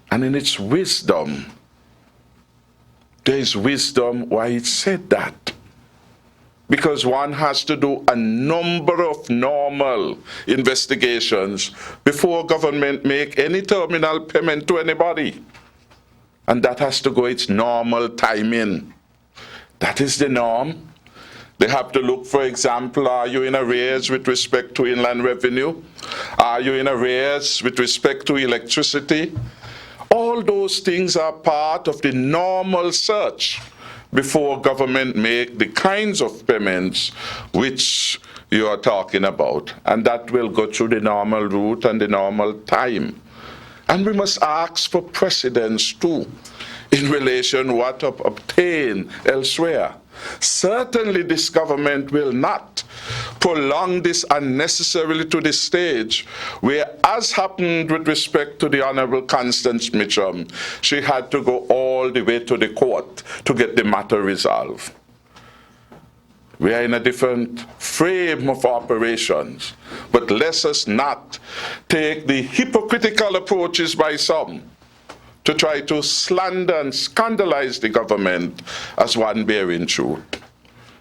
D: And in its wisdom, there is wisdom why it said that. because one has to do a number of normal investigations before government make any terminal payment to anybody. And that has to go its normal timing. That is the norm. They have to look, for example, are you in arrears with respect to inland revenue? Are you in arrears with respect to electricity? All those things are part of the normal search before government make the kinds of payments which you are talking about. And that will go through the normal route and the normal time. And we must ask for precedence too, in relation what to obtain elsewhere. Certainly this government will not prolong this unnecessarily to the stage where, as happened with respect to the Honorable Constance Mitchum, she had to go all the way to the court to get the matter resolved. We are in a different frame of operations, but let us not take the hypocritical approaches by some to try to slander and scandalize the government as one bearing truth,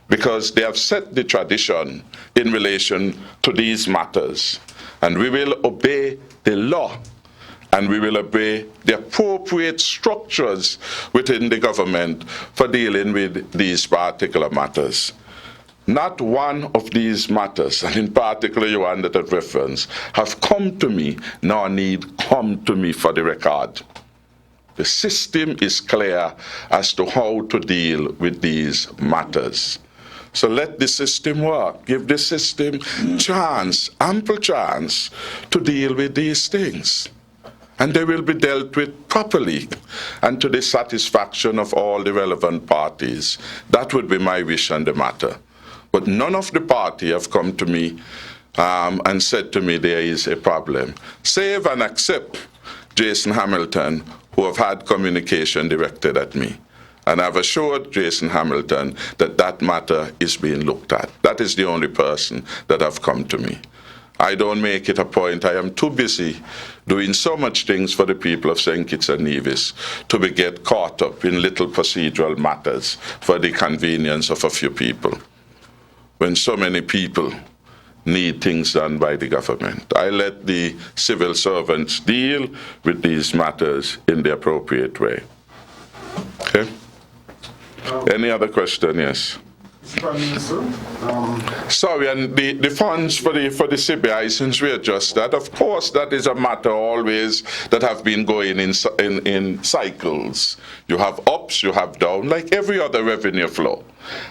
D: because they have set the tradition in relation to these matters. And we will obey the law, and we will obey the appropriate structures within the government for dealing with these particular matters. Not one of these matters, and in particular you under that reference, have come to me, nor need come to me for the record. The system is clear as to how to deal with these matters. So let the system work. Give the system chance, ample chance, to deal with these things. And they will be dealt with properly and to the satisfaction of all the relevant parties. That would be my wish on the matter. But none of the party have come to me and said to me there is a problem, save and accept Jason Hamilton, who have had communication directed at me. And I've assured Jason Hamilton that that matter is being looked at. That is the only person that have come to me. I don't make it a point. I am too busy doing so much things for the people of St. Kitts and Nevis to get caught up in little procedural matters for the convenience of a few people, when so many people need things done by the government. I let the civil servants deal with these matters in the appropriate way. Okay? Any other question? Yes.
F: Prime Minister,
D: Sorry, and the funds for the CBI, since we adjust that, of course, that is a matter always that have been going in cycles. You have ups, you have down, like every other revenue flow.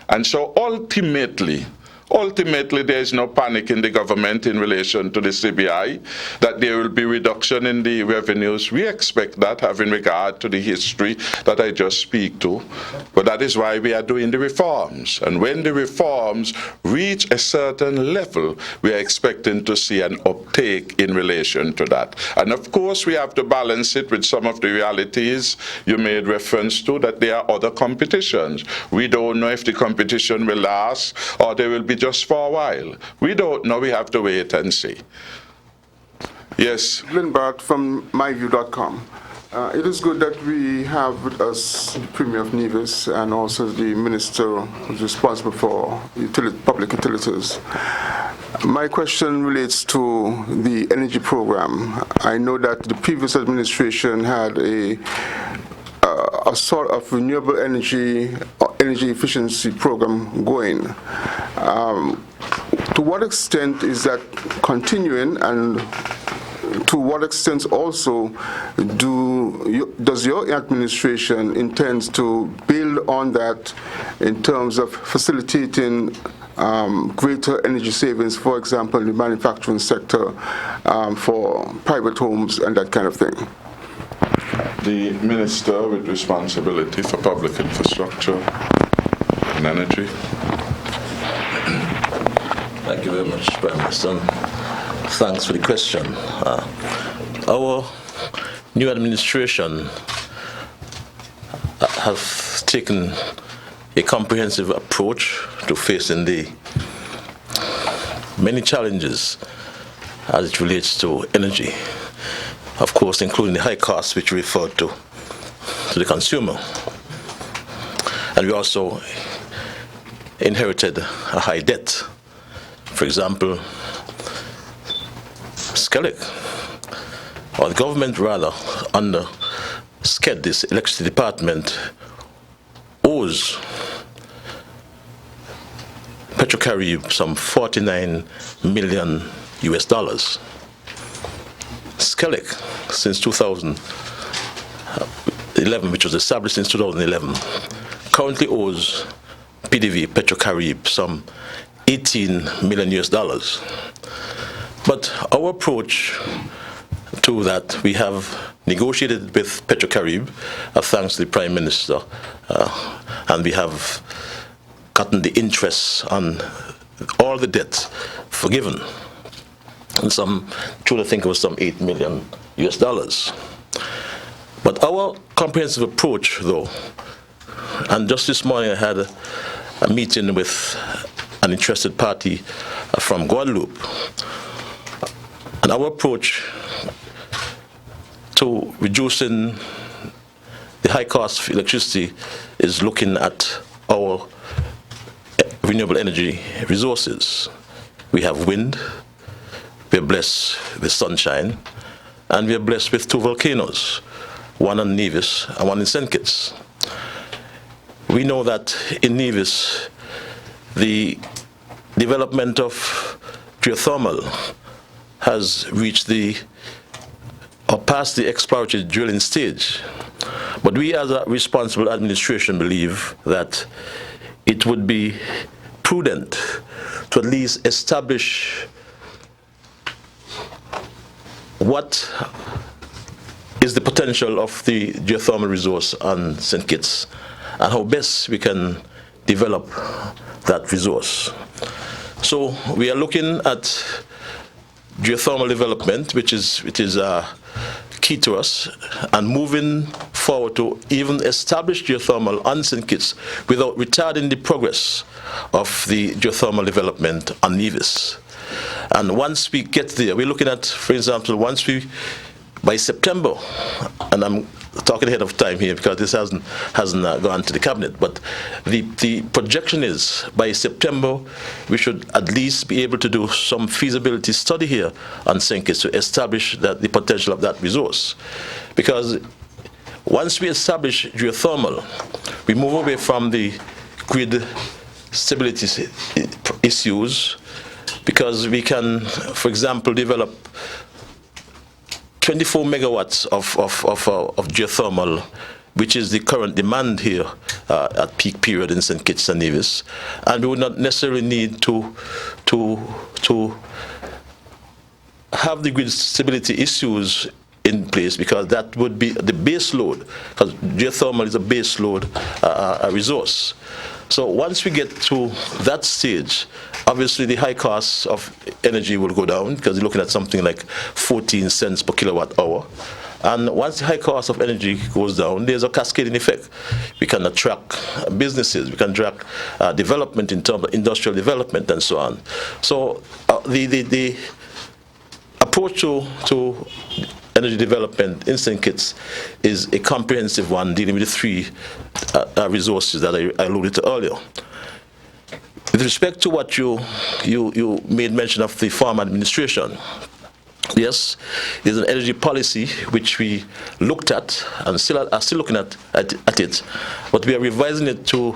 D: And so ultimately, there is no panic in the government in relation to the CBI, that there will be reduction in the revenues. We expect that, having regard to the history that I just speak to. But that is why we are doing the reforms. And when the reforms reach a certain level, we are expecting to see an uptake in relation to that. And of course, we have to balance it with some of the realities you made reference to, that there are other competitions. We don't know if the competition will last or there will be just for a while. We don't know. We have to wait and see. Yes.
F: Glenn Bart from myview.com. It is good that we have with us the Premier of Nevis and also the Minister who's responsible for public utilities. My question relates to the energy program. I know that the previous administration had a sort of renewable energy efficiency program going. To what extent is that continuing, and to what extent also does your administration intend to build on that in terms of facilitating greater energy savings, for example, in the manufacturing sector, for private homes and that kind of thing?
D: The Minister with responsibility for public infrastructure and energy.
G: Thank you very much, Prime Minister. Thanks for the question. Our new administration have taken a comprehensive approach to facing the many challenges as it relates to energy, of course, including the high costs which we refer to the consumer. And we also inherited a high debt. For example, Skellig, or the government rather, under SCED, this electricity department, owes Petrocarib some $49 million. Skellig, since 2011, which was established since 2011, currently owes PDV, Petrocarib, some $18 million. But our approach to that, we have negotiated with Petrocarib, thanks to the Prime Minister, and we have gotten the interest on all the debt forgiven. And I think it was some $8 million. But our comprehensive approach, though, and just this morning I had a meeting with an interested party from Guadeloupe, and our approach to reducing the high cost of electricity is looking at our renewable energy resources. We have wind, we are blessed with sunshine, and we are blessed with 2 volcanoes, one on Nevis and one in St. Kitts. We know that in Nevis, the development of geothermal has reached past the exploratory drilling stage. But we as a responsible administration believe that it would be prudent to at least establish what is the potential of the geothermal resource on St. Kitts and how best we can develop that resource. So we are looking at geothermal development, which is key to us, and moving forward to even establish geothermal on St. Kitts without retarding the progress of the geothermal development on Nevis. And once we get there, we're looking at, for example, by September, and I'm talking ahead of time here because this hasn't gone to the cabinet, but the projection is by September we should at least be able to do some feasibility study here on St. Kitts to establish the potential of that resource. Because once we establish geothermal, we move away from the grid stability issues, because we can, for example, develop 24 megawatts of geothermal, which is the current demand here at peak period in St. Kitts and Nevis, and we would not necessarily need to have the grid stability issues in place, because that would be the base load, because geothermal is a base load resource. So once we get to that stage, obviously the high costs of energy will go down, because you're looking at something like 14 cents per kilowatt hour. And once the high cost of energy goes down, there's a cascading effect. We can attract businesses, we can attract development in terms of industrial development and so on. So the approach to energy development in St. Kitts is a comprehensive one, dealing with the 3 resources that I alluded to earlier. With respect to what you made mention of the farm administration, yes, there's an energy policy which we looked at and are still looking at it, but we are revising it to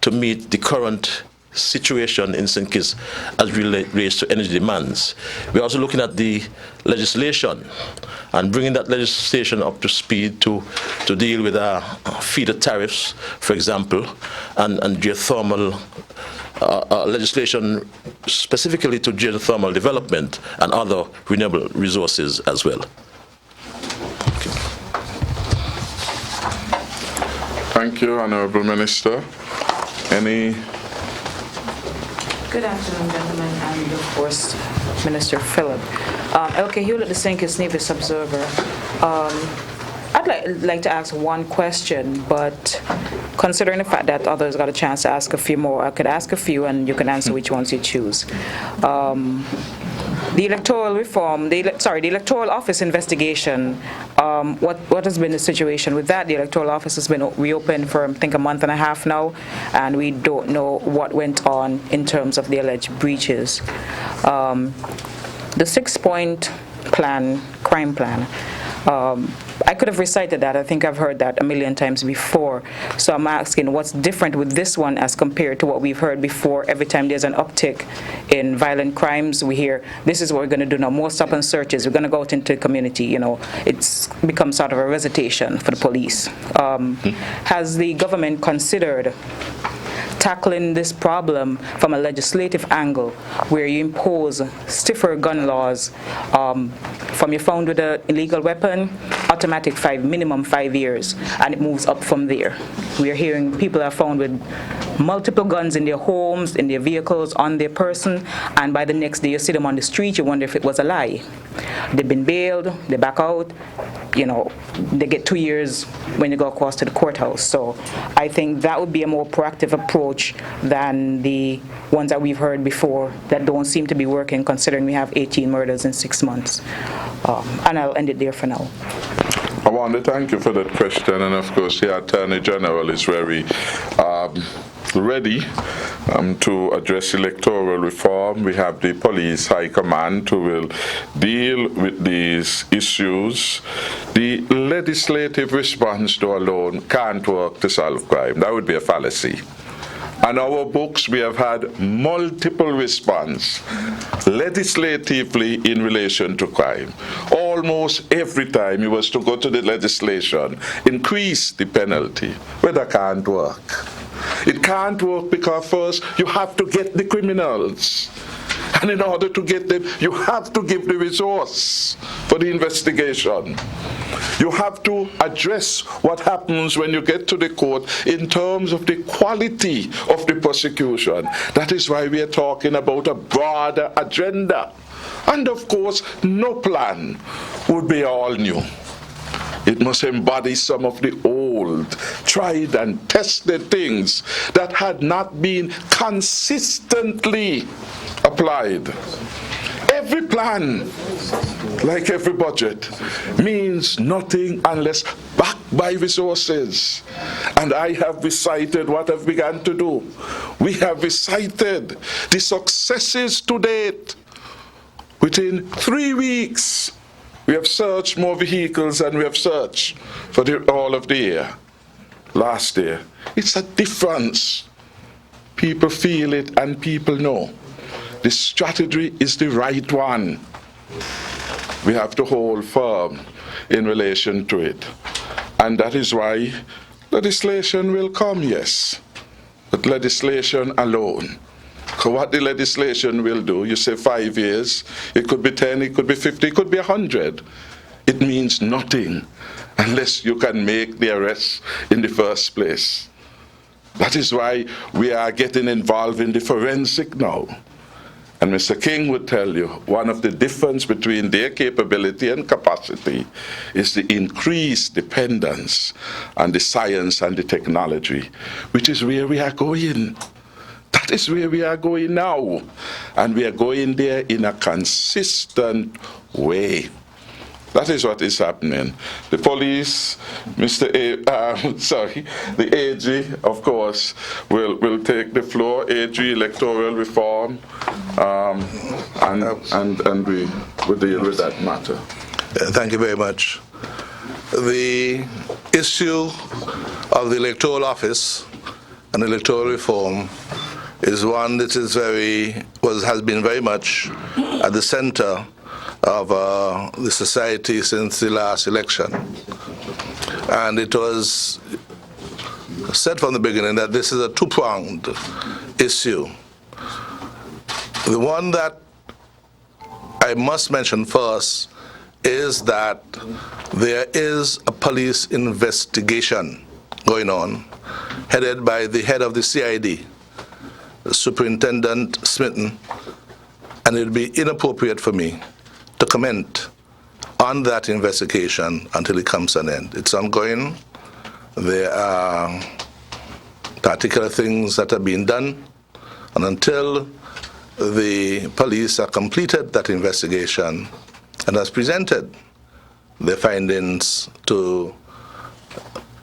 G: meet the current situation in St. Kitts as relates to energy demands. We're also looking at the legislation and bringing that legislation up to speed to deal with feeder tariffs, for example, and geothermal legislation specifically to geothermal development and other renewable resources as well.
D: Thank you, Honorable Minister. Any?
H: Good afternoon, gentlemen, and of course, Minister Philip. LK Hewlett, the St. Kitts Nevis Observer. I'd like to ask one question, but considering the fact that others got a chance to ask a few more, I could ask a few and you can answer which ones you choose. The electoral reform, the electoral office investigation, what has been the situation with that? The electoral office has been reopened for, I think, a month and a half now, and we don't know what went on in terms of the alleged breaches. The 6-point plan, crime plan, I could have recited that. I think I've heard that a million times before. So I'm asking what's different with this one as compared to what we've heard before. Every time there's an uptick in violent crimes, we hear, this is what we're going to do now, more stop and searches. We're going to go out into the community. You know, it's become sort of a recitation for the police. Has the government considered tackling this problem from a legislative angle, where you impose stiffer gun laws, from you're found with an illegal weapon, automatic minimum 5 years, and it moves up from there. We are hearing people are found with multiple guns in their homes, in their vehicles, on their person, and by the next day you see them on the street, you wonder if it was a lie. They've been bailed, they back out, you know, they get 2 years when you go across to the courthouse. So I think that would be a more proactive approach than the ones that we've heard before that don't seem to be working, considering we have 18 murders in 6 months. And I'll end it there for now.
D: I want to thank you for that question, and of course the Attorney General is very ready to address electoral reform. We have the Police High Command who will deal with these issues. The legislative response to alone can't work to solve crime. That would be a fallacy. On our books, we have had multiple response legislatively in relation to crime. Almost every time it was to go to the legislation, increase the penalty. But that can't work. It can't work because first you have to get the criminals. And in order to get them, you have to give the resource for the investigation. You have to address what happens when you get to the court in terms of the quality of the prosecution. That is why we are talking about a broader agenda. And of course, no plan would be all new. It must embody some of the old, tried and tested things that had not been consistently applied. Every plan, like every budget, means nothing unless backed by resources. And I have recited what I've begun to do. We have recited the successes to date. Within 3 weeks, we have searched more vehicles than we have searched for all of the year. Last year. It's a difference. People feel it and people know. The strategy is the right one. We have to hold firm in relation to it. And that is why legislation will come, yes. But legislation alone. So what the legislation will do, you say 5 years, it could be 10, it could be 50, it could be 100. It means nothing unless you can make the arrest in the first place. That is why we are getting involved in the forensic now. And Mr. King would tell you, one of the difference between their capability and capacity is the increased dependence on the science and the technology, which is where we are going. That is where we are going now. And we are going there in a consistent way. That is what is happening. The police, the AG, of course, will take the floor. AG, electoral reform, and we will deal with that matter.
I: Thank you very much. The issue of the electoral office and electoral reform is one that is has been very much at the center of the society since the last election. And it was said from the beginning that this is a two-pronged issue. The one that I must mention first is that there is a police investigation going on, headed by the head of the CID, Superintendent Smitten, and it would be inappropriate for me to comment on that investigation until it comes to an end. It's ongoing. There are particular things that are being done, and until the police have completed that investigation and has presented their findings to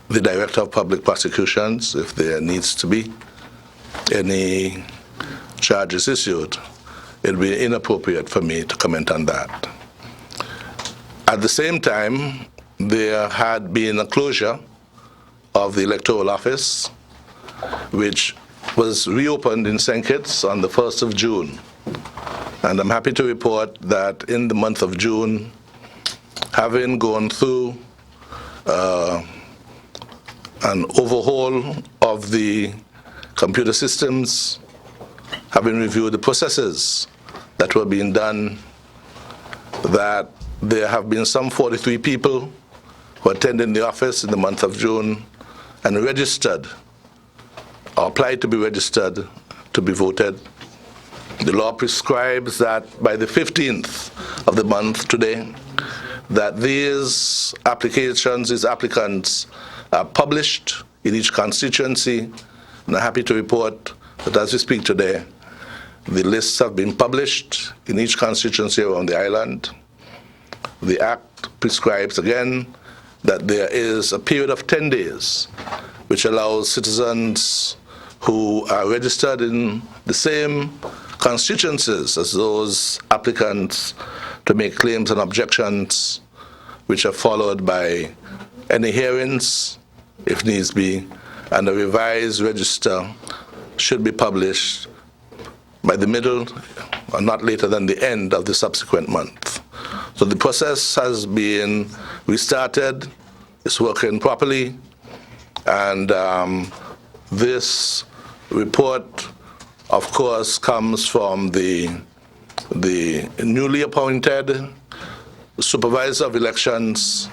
I: the Director of Public Prosecutions if there needs to be any charges issued. It would be inappropriate for me to comment on that. At the same time, there had been a closure of the electoral office, which was reopened in St. Kitts on the 1st of June. And I'm happy to report that in the month of June, having gone through an overhaul of the computer systems, having reviewed the processes that were being done, that there have been some 43 people who attended the office in the month of June and registered or applied to be registered to be voted. The law prescribes that by the 15th of the month today, that these applications, these applicants are published in each constituency. And I'm happy to report that as we speak today, the lists have been published in each constituency around the island. The Act prescribes again that there is a period of 10 days which allows citizens who are registered in the same constituencies as those applicants to make claims and objections, which are followed by any hearings, if needs be, and a revised register should be published by the middle or not later than the end of the subsequent month. So the process has been restarted, it's working properly, and this report, of course, comes from the newly appointed supervisor of elections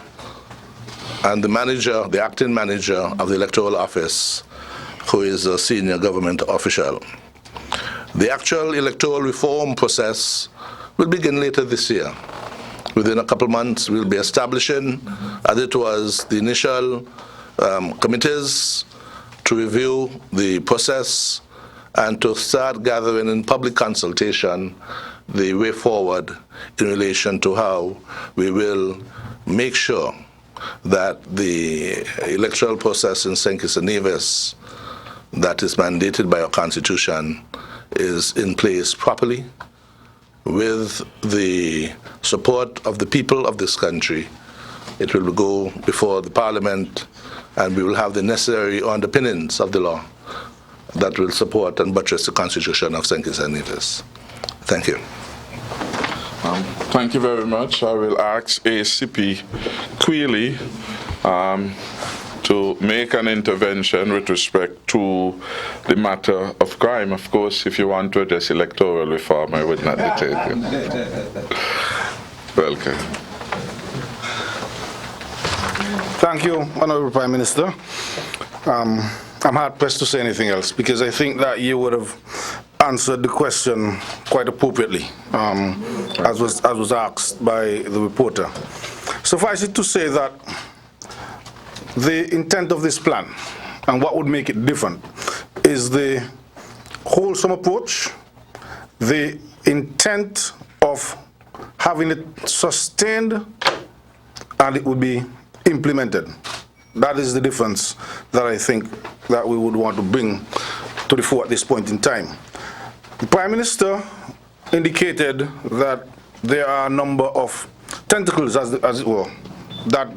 I: and the manager, the acting manager of the electoral office, who is a senior government official. The actual electoral reform process will begin later this year. Within a couple months, we'll be establishing, as it was, the initial committees to review the process and to start gathering in public consultation the way forward in relation to how we will make sure that the electoral process in St. Kitts and Nevis that is mandated by our Constitution is in place properly with the support of the people of this country. It will go before the Parliament, and we will have the necessary underpinnings of the law that will support and buttress the Constitution of St. Kitts and Nevis. Thank you.
D: Thank you very much. I will ask ACP Quealy to make an intervention with respect to the matter of crime. Of course, if you want to address electoral reform, I would not detain you. Welcome.
J: Thank you, Honorable Prime Minister. I'm hard-pressed to say anything else because I think that you would have answered the question quite appropriately, as was asked by the reporter. Suffice it to say that the intent of this plan and what would make it different is the wholesome approach, the intent of having it sustained, and it would be implemented. That is the difference that I think that we would want to bring to the fore at this point in time. The Prime Minister indicated that there are a number of tentacles, as it were, that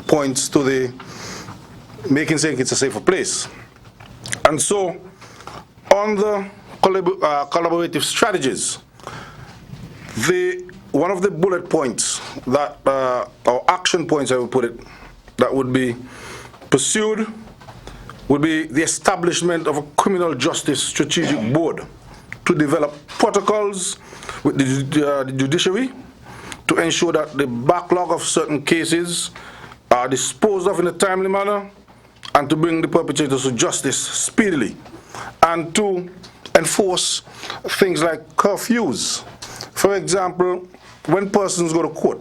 J: points to the making St. Kitts a safer place. And so, on the collaborative strategies, one of the bullet points that, or action points I would put it, that would be pursued would be the establishment of a criminal justice strategic board to develop protocols with the judiciary to ensure that the backlog of certain cases are disposed of in a timely manner and to bring the perpetrators to justice speedily and to enforce things like curfews. For example, when persons go to court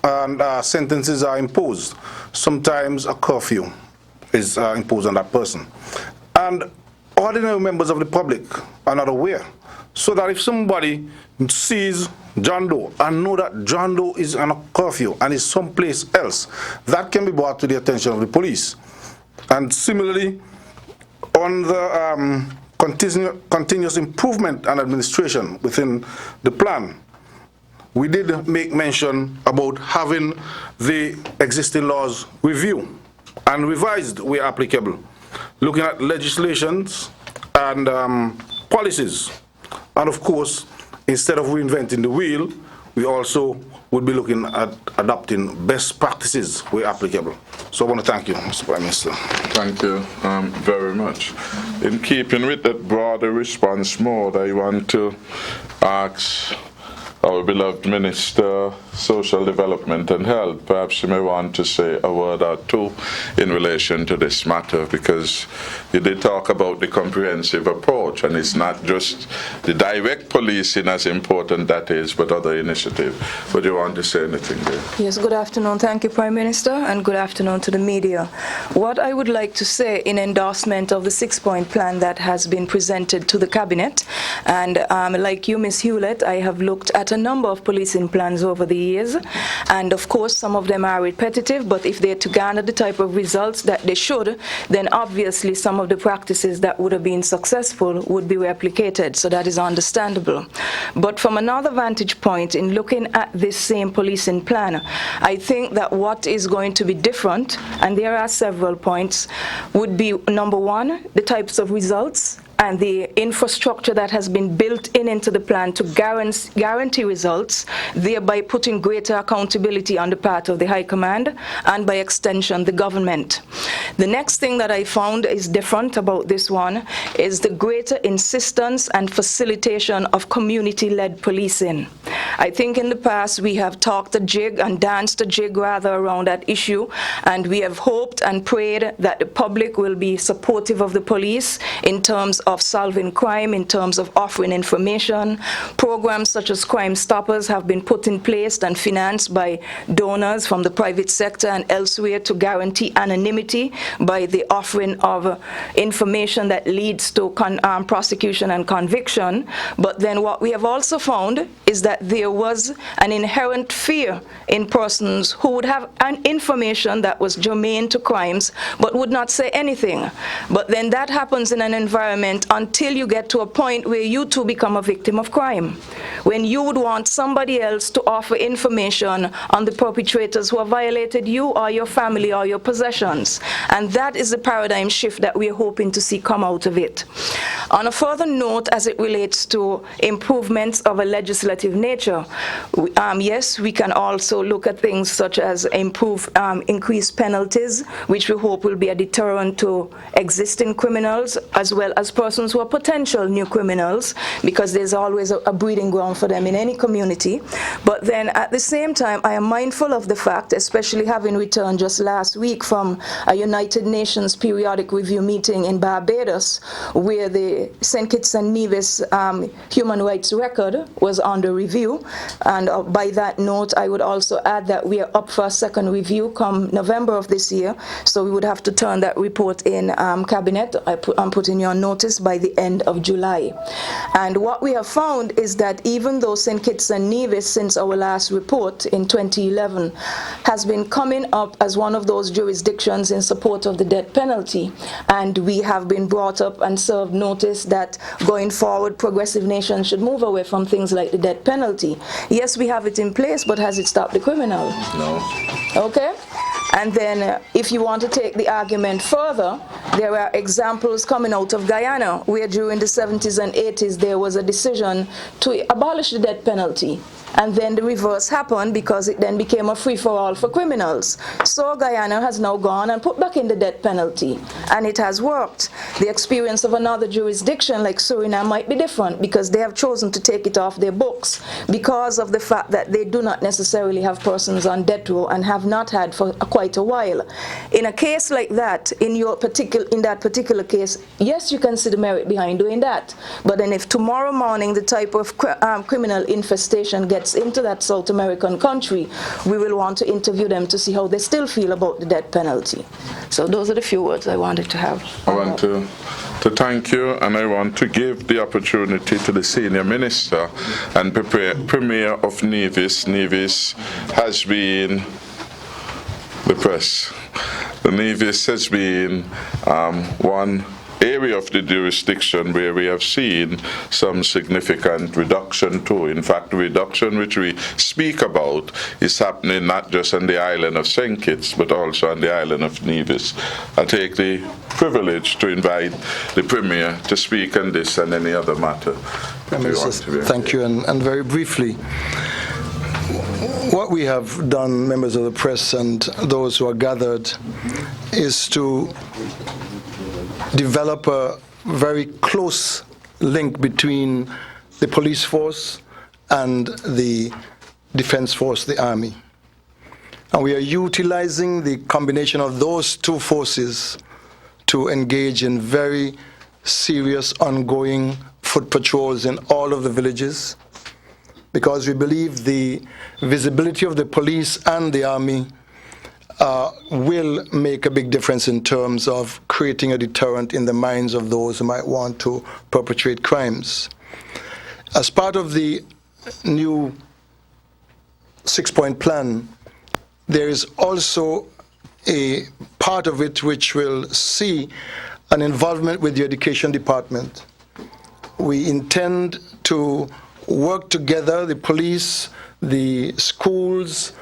J: and sentences are imposed, sometimes a curfew is imposed on that person. And ordinary members of the public are not aware so that if somebody sees John Doe and know that John Doe is on a curfew and is someplace else, that can be brought to the attention of the police. And similarly, on the continuous improvement and administration within the plan, we did make mention about having the existing laws reviewed and revised where applicable, looking at legislations and policies. And of course, instead of reinventing the wheel, we also would be looking at adopting best practices where applicable. So I want to thank you, Mr. Prime Minister.
D: Thank you very much. In keeping with that broader response mode, I want to ask our beloved Minister, Social Development and Health, perhaps you may want to say a word or two in relation to this matter, because you did talk about the comprehensive approach, and it's not just the direct policing as important that is, but other initiatives. Would you want to say anything there?
K: Yes, good afternoon. Thank you, Prime Minister, and good afternoon to the media. What I would like to say in endorsement of the 6-point plan that has been presented to the Cabinet, and like you, Ms. Hewlett, I have looked at a number of policing plans over the years, and of course some of them are repetitive, but if they're to garner the type of results that they should, then obviously some of the practices that would have been successful would be replicated, so that is understandable. But from another vantage point, in looking at this same policing plan, I think that what is going to be different, and there are several points, would be, number one, the types of results and the infrastructure that has been built into the plan to guarantee results, thereby putting greater accountability on the part of the High Command and by extension the government. The next thing that I found is different about this one is the greater insistence and facilitation of community-led policing. I think in the past we have talked a jig and danced a jig rather around that issue, and we have hoped and prayed that the public will be supportive of the police in terms of solving crime, in terms of offering information. Programs such as Crime Stoppers have been put in place and financed by donors from the private sector and elsewhere to guarantee anonymity by the offering of information that leads to prosecution and conviction. But then what we have also found is that there was an inherent fear in persons who would have an information that was germane to crimes but would not say anything. But then that happens in an environment until you get to a point where you too become a victim of crime, when you would want somebody else to offer information on the perpetrators who have violated you or your family or your possessions. And that is the paradigm shift that we're hoping to see come out of it. On a further note, as it relates to improvements of a legislative nature, yes, we can also look at things such as increased penalties, which we hope will be a deterrent to existing criminals as well as persons who are potential new criminals, because there's always a breeding ground for them in any community. But then at the same time, I am mindful of the fact, especially having returned just last week from a United Nations periodic review meeting in Barbados, where the St. Kitts and Nevis human rights record was under review. And by that note, I would also add that we are up for a second review come November of this year, so we would have to turn that report in Cabinet. I'm putting you on notice by the end of July. And what we have found is that even though St. Kitts and Nevis, since our last report in 2011, has been coming up as one of those jurisdictions in support of the death penalty, and we have been brought up and served notice that going forward, progressive nations should move away from things like the death penalty. Yes, we have it in place, but has it stopped the criminal?
D: No.
K: Okay? And then if you want to take the argument further, there are examples coming out of Guyana, where during the 70s and 80s there was a decision to abolish the death penalty. And then the reverse happened, because it then became a free-for-all for criminals. So Guyana has now gone and put back in the death penalty, and it has worked. The experience of another jurisdiction like Suriname might be different, because they have chosen to take it off their books because of the fact that they do not necessarily have persons on death row and have not had for quite a while. In a case like that, in that particular case, yes, you can see the merit behind doing that. But then if tomorrow morning the type of criminal infestation gets gets into that South American country, we will want to interview them to see how they still feel about the death penalty. So those are the few words I wanted to have.
D: I want to thank you, and I want to give the opportunity to the Senior Minister and Premier of Nevis. Nevis has been the press. The Nevis has been one area of the jurisdiction where we have seen some significant reduction too. In fact, the reduction which we speak about is happening not just on the island of St. Kitts, but also on the island of Nevis. I take the privilege to invite the Premier to speak on this and any other matter.
L: Thank you, and very briefly, what we have done, members of the press and those who are gathered, is to develop a very close link between the police force and the defense force, the army. And we are utilizing the combination of those two forces to engage in very serious ongoing foot patrols in all of the villages, because we believe the visibility of the police and the army will make a big difference in terms of creating a deterrent in the minds of those who might want to perpetrate crimes. As part of the new 6-point plan, there is also a part of it which will see an involvement with the education department. We intend to work together, the police, the schools,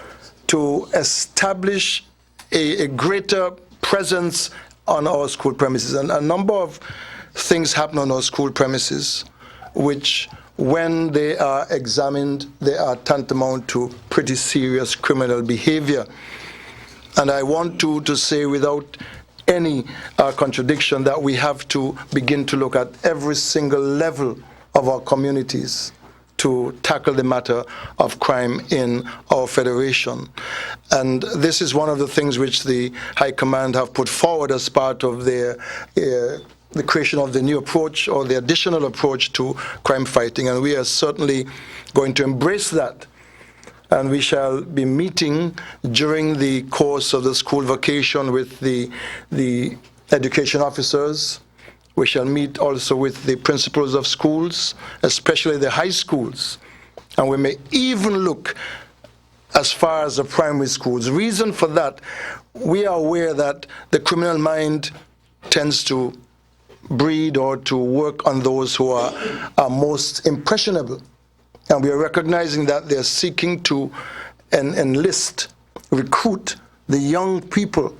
L: to establish a greater presence on our school premises. And a number of things happen on our school premises which, when they are examined, they are tantamount to pretty serious criminal behavior. And I want to say without any contradiction that we have to begin to look at every single level of our communities to tackle the matter of crime in our federation. And this is one of the things which the High Command have put forward as part of their the creation of the new approach, or the additional approach to crime fighting. And we are certainly going to embrace that. And we shall be meeting during the course of the school vacation with the education officers. We shall meet also with the principals of schools, especially the high schools. And we may even look as far as the primary schools. Reason for that, we are aware that the criminal mind tends to breed or to work on those who are most impressionable. And we are recognizing that they're seeking to enlist, recruit the young people,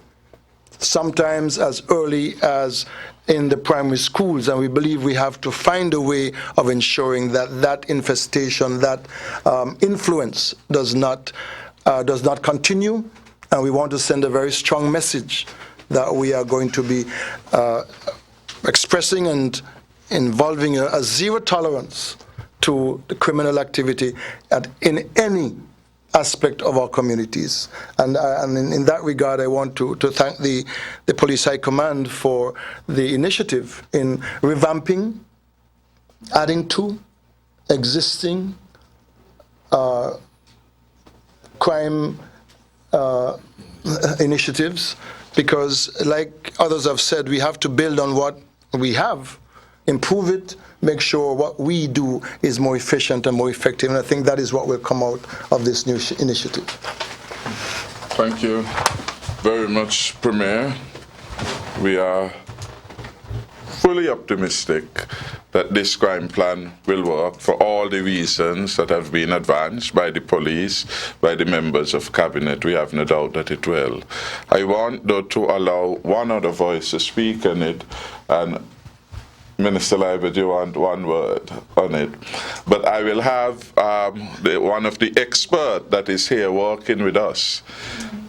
L: sometimes as early as in the primary schools, and we believe we have to find a way of ensuring that that infestation, that influence does not continue, and we want to send a very strong message that we are going to be expressing and involving a zero tolerance to the criminal activity in any aspect of our communities. And in that regard, I want to thank the Police High Command for the initiative in revamping, adding to existing crime initiatives, because like others have said, we have to build on what we have, improve it, make sure what we do is more efficient and more effective. And I think that is what will come out of this new initiative.
D: Thank you very much, Premier. We are fully optimistic that this crime plan will work for all the reasons that have been advanced by the police, by the members of cabinet. We have no doubt that it will. I want, though, to allow one other voice to speak on it, and Minister Liber, do you want one word on it? But I will have one of the experts that is here working with us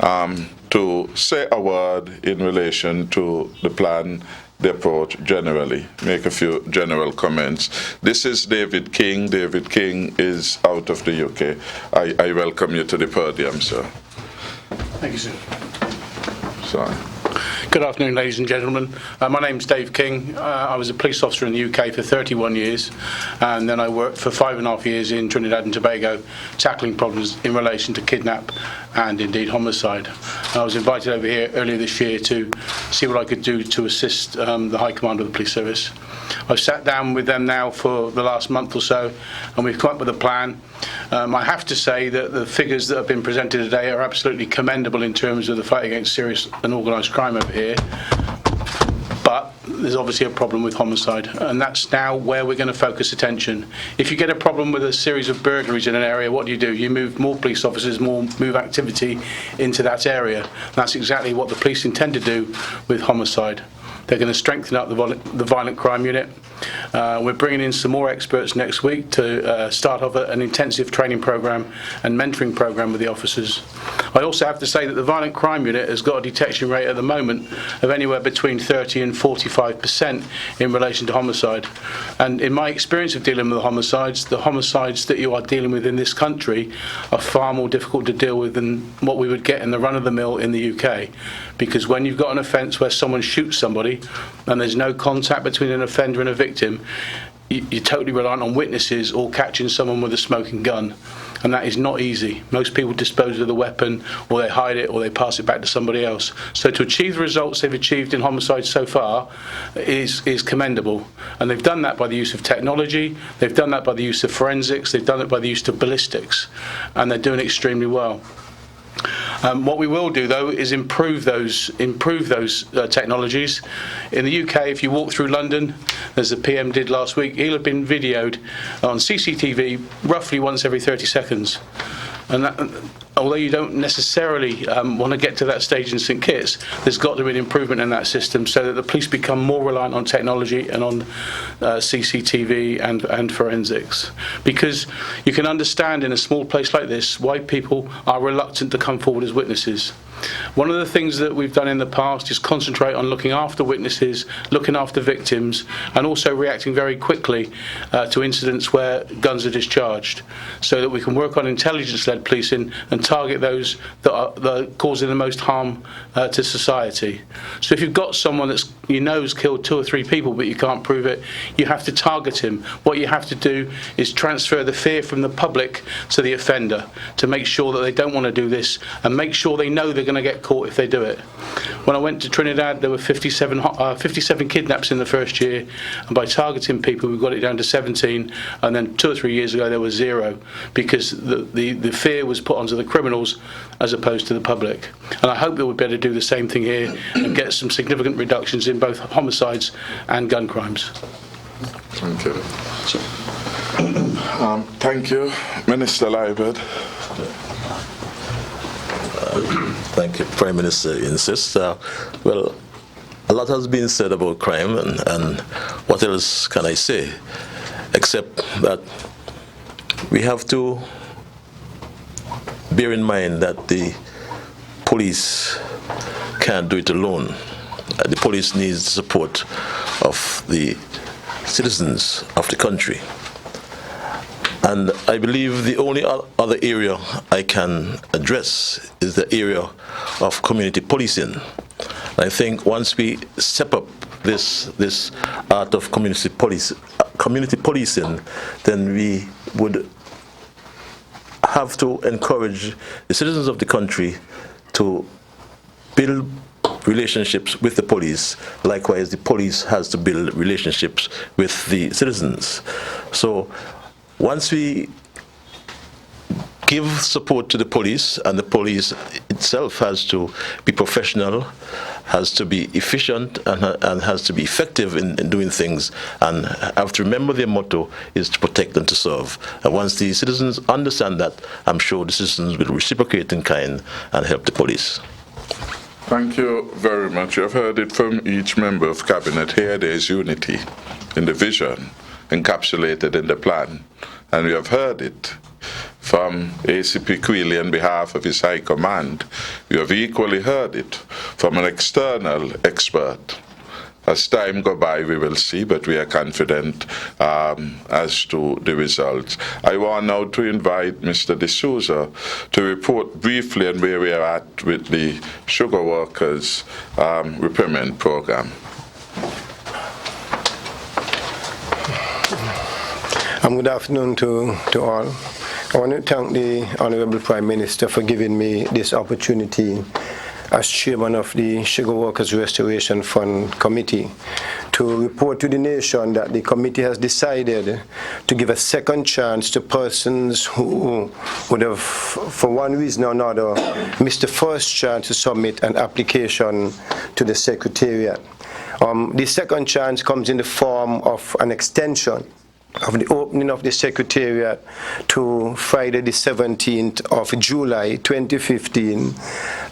D: to say a word in relation to the plan, the approach generally, make a few general comments. This is David King. David King is out of the UK. I welcome you to the podium, sir.
M: Thank you, sir.
D: Sorry.
M: Good afternoon, ladies and gentlemen. My name's Dave King. I was a police officer in the UK for 31 years, and then I worked for 5.5 years in Trinidad and Tobago, tackling problems in relation to kidnap and indeed homicide. And I was invited over here earlier this year to see what I could do to assist the High Command of the Police Service. I've sat down with them now for the last month or so, and we've come up with a plan. I have to say that the figures that have been presented today are absolutely commendable in terms of the fight against serious and organised crime over here. But there's obviously a problem with homicide, and that's now where we're going to focus attention. If you get a problem with a series of burglaries in an area, what do? You move more police officers, move activity into that area. That's exactly what the police intend to do with homicide. They're going to strengthen up the violent crime unit. We're bringing in some more experts next week to start off an intensive training program and mentoring program with the officers. I also have to say that the violent crime unit has got a detection rate at the moment of anywhere between 30 and 45% in relation to homicide. And in my experience of dealing with the homicides that you are dealing with in this country are far more difficult to deal with than what we would get in the run-of-the-mill in the UK. Because when you've got an offence where someone shoots somebody and there's no contact between an offender and a victim, you're totally reliant on witnesses or catching someone with a smoking gun. And that is not easy. Most people dispose of the weapon, or they hide it, or they pass it back to somebody else. So to achieve the results they've achieved in homicide so far is commendable. And they've done that by the use of technology, they've done that by the use of forensics, they've done it by the use of ballistics, and they're doing extremely well. What we will do, though, is improve those technologies. In the UK, if you walk through London, as the PM did last week, he'll have been videoed on CCTV roughly once every 30 seconds. And that, although you don't necessarily want to get to that stage in St Kitts, there's got to be an improvement in that system so that the police become more reliant on technology and on CCTV and forensics. Because you can understand in a small place like this why people are reluctant to come forward as witnesses. One of the things that we've done in the past is concentrate on looking after witnesses, looking after victims, and also reacting very quickly to incidents where guns are discharged, so that we can work on intelligence-led policing and target those that are causing the most harm to society. So if you've got someone that's has killed 2 or 3 people but you can't prove it, you have to target him. What you have to do is transfer the fear from the public to the offender to make sure that they don't want to do this and make sure they know they're going to get caught if they do it. When I went to Trinidad, there were 57 kidnaps in the first year, and by targeting people we got it down to 17, and then 2 or 3 years ago there was 0, because the fear was put onto the criminals as opposed to the public. And I hope that we'll be able to do the same thing here and get some significant reductions in both homicides and gun crimes.
D: Thank you. Thank you, Minister Liebert.
G: Thank you, Prime Minister insists. Well, a lot has been said about crime, and what else can I say, except that we have to bear in mind that the police can't do it alone. The police needs the support of the citizens of the country. And I believe the only other area I can address is the area of community policing. I think once we step up this art of community policing, then we would have to encourage the citizens of the country to build relationships with the police. Likewise, the police has to build relationships with the citizens. So once we give support to the police, and the police itself has to be professional, has to be efficient, and has to be effective in doing things, and have to remember their motto is to protect and to serve. And once the citizens understand that, I'm sure the citizens will reciprocate in kind and help the police.
D: Thank you very much. You've heard it from each member of Cabinet. Here there is unity in the vision encapsulated in the plan. And we have heard it from ACP Quilly on behalf of his High Command. We have equally heard it from an external expert As time go by, we will see, but we are confident as to the results. I want now to invite Mr. D'Souza to report briefly on where we are at with the sugar workers repayment program.
N: Good afternoon to all. I want to thank the Honorable Prime Minister for giving me this opportunity as chairman of the Sugar Workers Restoration Fund Committee to report to the nation that the committee has decided to give a second chance to persons who would have, for one reason or another, missed the first chance to submit an application to the Secretariat. The second chance comes in the form of an extension of the opening of the Secretariat to Friday the 17th of July 2015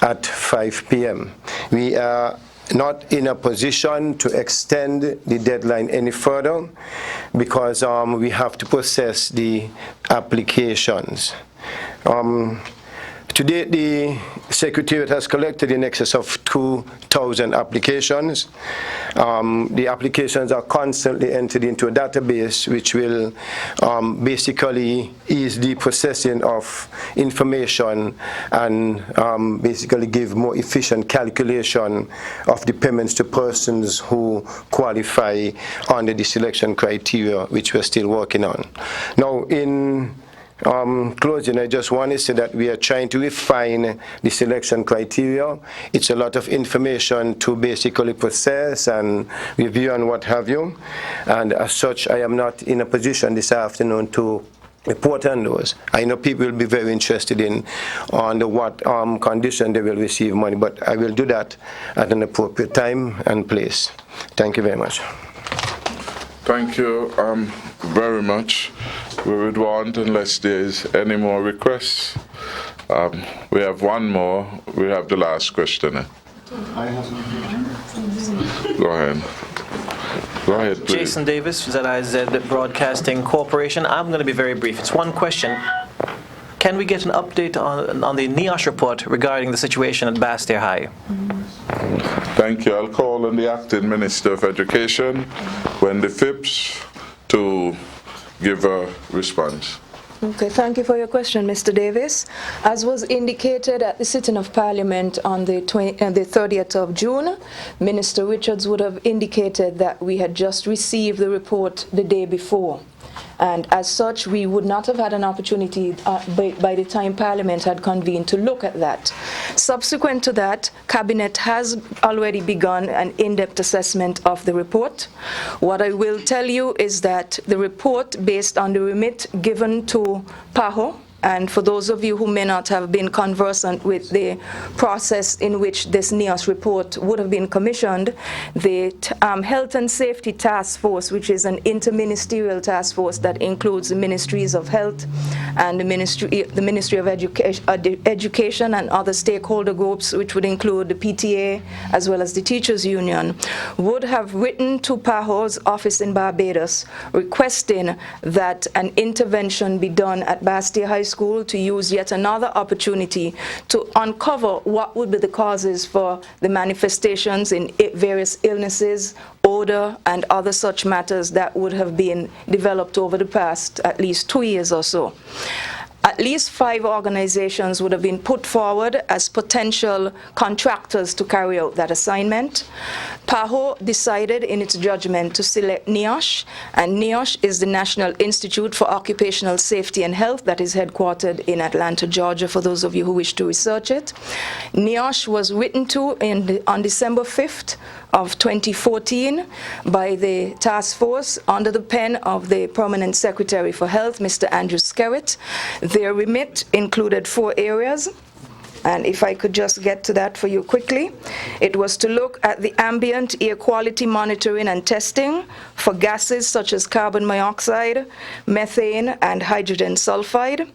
N: at 5 p.m. We are not in a position to extend the deadline any further because we have to process the applications. To date, the Secretariat has collected in excess of 2,000 applications. The applications are constantly entered into a database which will basically ease the processing of information and basically give more efficient calculation of the payments to persons who qualify under the selection criteria, which we're still working on. Now, in closing, I just want to say that we are trying to refine the selection criteria. It's a lot of information to basically process and review and what have you. And as such, I am not in a position this afternoon to report on those. I know people will be very interested in under what condition they will receive money, but I will do that at an appropriate time and place. Thank you very much.
D: Thank you very much. We would want, unless there is any more requests, we have one more. We have the last questioner. Go ahead. Go ahead, please.
O: Jason Davis, ZIZ Broadcasting Corporation. I'm going to be very brief. It's one question. Can we get an update on the NIOSH report regarding the situation at Bastyr High?
D: Thank you. I'll call on the Acting Minister of Education, Wendy Phipps, to give a response.
K: Okay, thank you for your question, Mr. Davis. As was indicated at the sitting of Parliament on the 30th of June, Minister Richards would have indicated that we had just received the report the day before. And as such, we would not have had an opportunity by the time Parliament had convened to look at that. Subsequent to that, Cabinet has already begun an in-depth assessment of the report. What I will tell you is that the report, based on the remit given to PAHO, and for those of you who may not have been conversant with the process in which this NIOSH report would have been commissioned, the Health and Safety Task Force, which is an interministerial task force that includes the Ministries of Health and the Ministry of Education and other stakeholder groups, which would include the PTA as well as the Teachers Union, would have written to PAHO's office in Barbados requesting that an intervention be done at Bastyr High School to use yet another opportunity to uncover what would be the causes for the manifestations in various illnesses, odor, and other such matters that would have been developed over the past at least 2 years or so. At least 5 organizations would have been put forward as potential contractors to carry out that assignment. PAHO decided in its judgment to select NIOSH, and NIOSH is the National Institute for Occupational Safety and Health that is headquartered in Atlanta, Georgia, for those of you who wish to research it. NIOSH was written to on December 5th of 2014 by the task force under the pen of the Permanent Secretary for Health, Mr. Andrew Skerritt. Their remit included 4 areas. And if I could just get to that for you quickly, it was to look at the ambient air quality monitoring and testing for gases such as carbon monoxide, methane, and hydrogen sulfide.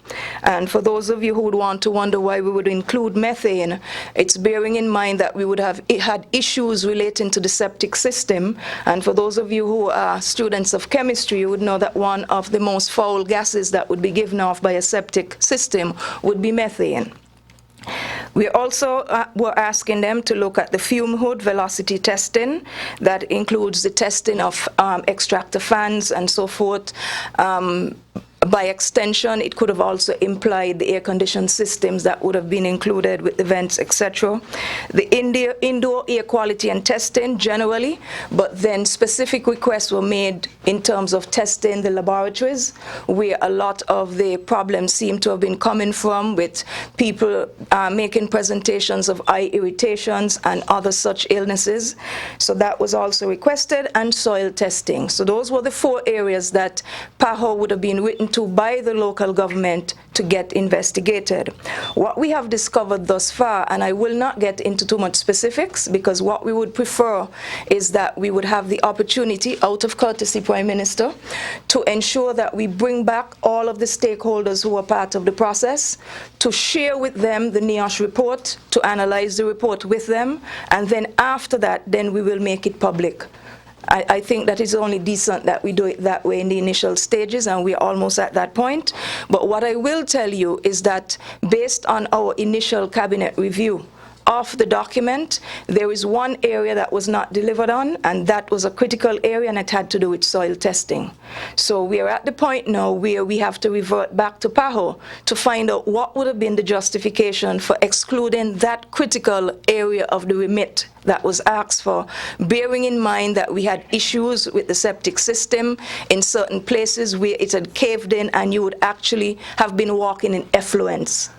K: And for those of you who would want to wonder why we would include methane, it's bearing in mind that we would have had issues relating to the septic system. And for those of you who are students of chemistry, you would know that one of the most foul gases that would be given off by a septic system would be methane. We also were asking them to look at the fume hood velocity testing. That includes the testing of extractor fans and so forth. By extension, it could have also implied the air-conditioned systems that would have been included with the vents, etc. The indoor air quality and testing generally, but then specific requests were made in terms of testing the laboratories, where a lot of the problems seem to have been coming from, with people making presentations of eye irritations and other such illnesses. So that was also requested, and soil testing. So those were the 4 areas that PAHO would have been written to by the local government to get investigated. What we have discovered thus far, and I will not get into too much specifics, because what we would prefer is that we would have the opportunity, out of courtesy, Prime Minister, to ensure that we bring back all of the stakeholders who are part of the process, to share with them the NIOSH report, to analyze the report with them, and then after that, then we will make it public. I think that it's only decent that we do it that way in the initial stages, and we're almost at that point. But what I will tell you is that based on our initial cabinet review of the document, there is one area that was not delivered on, and that was a critical area, and it had to do with soil testing. So we are at the point now where we have to revert back to PAHO to find out what would have been the justification for excluding that critical area of the remit that was asked for, bearing in mind that we had issues with the septic system in certain places where it had caved in, and you would actually have been walking in effluents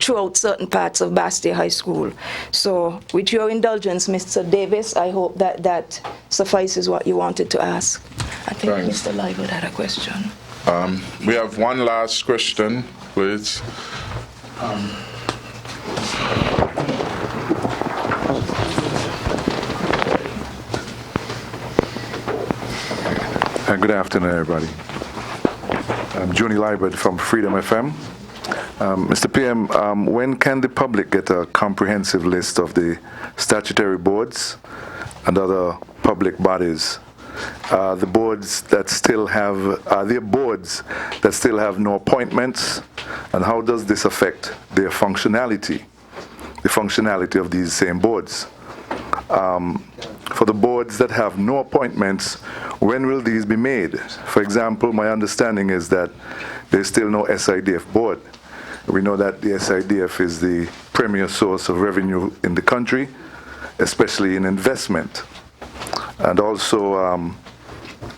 K: throughout certain parts of Bastia High School. So with your indulgence, Mr. Davis, I hope that that suffices what you wanted to ask. I think
D: Thanks.
K: Mr. Lywood had a question.
D: We have one last question, please.
P: Good afternoon, everybody. I'm Johnny Liebert from Freedom FM. Mr. PM, when can the public get a comprehensive list of the statutory boards and other public bodies? The boards that still have, are there boards that still have no appointments, and how does this affect their functionality, the functionality of these same boards? For the boards that have no appointments, when will these be made? For example, my understanding is that there's still no SIDF board. We know that the SIDF is the premier source of revenue in the country, especially in investment. And also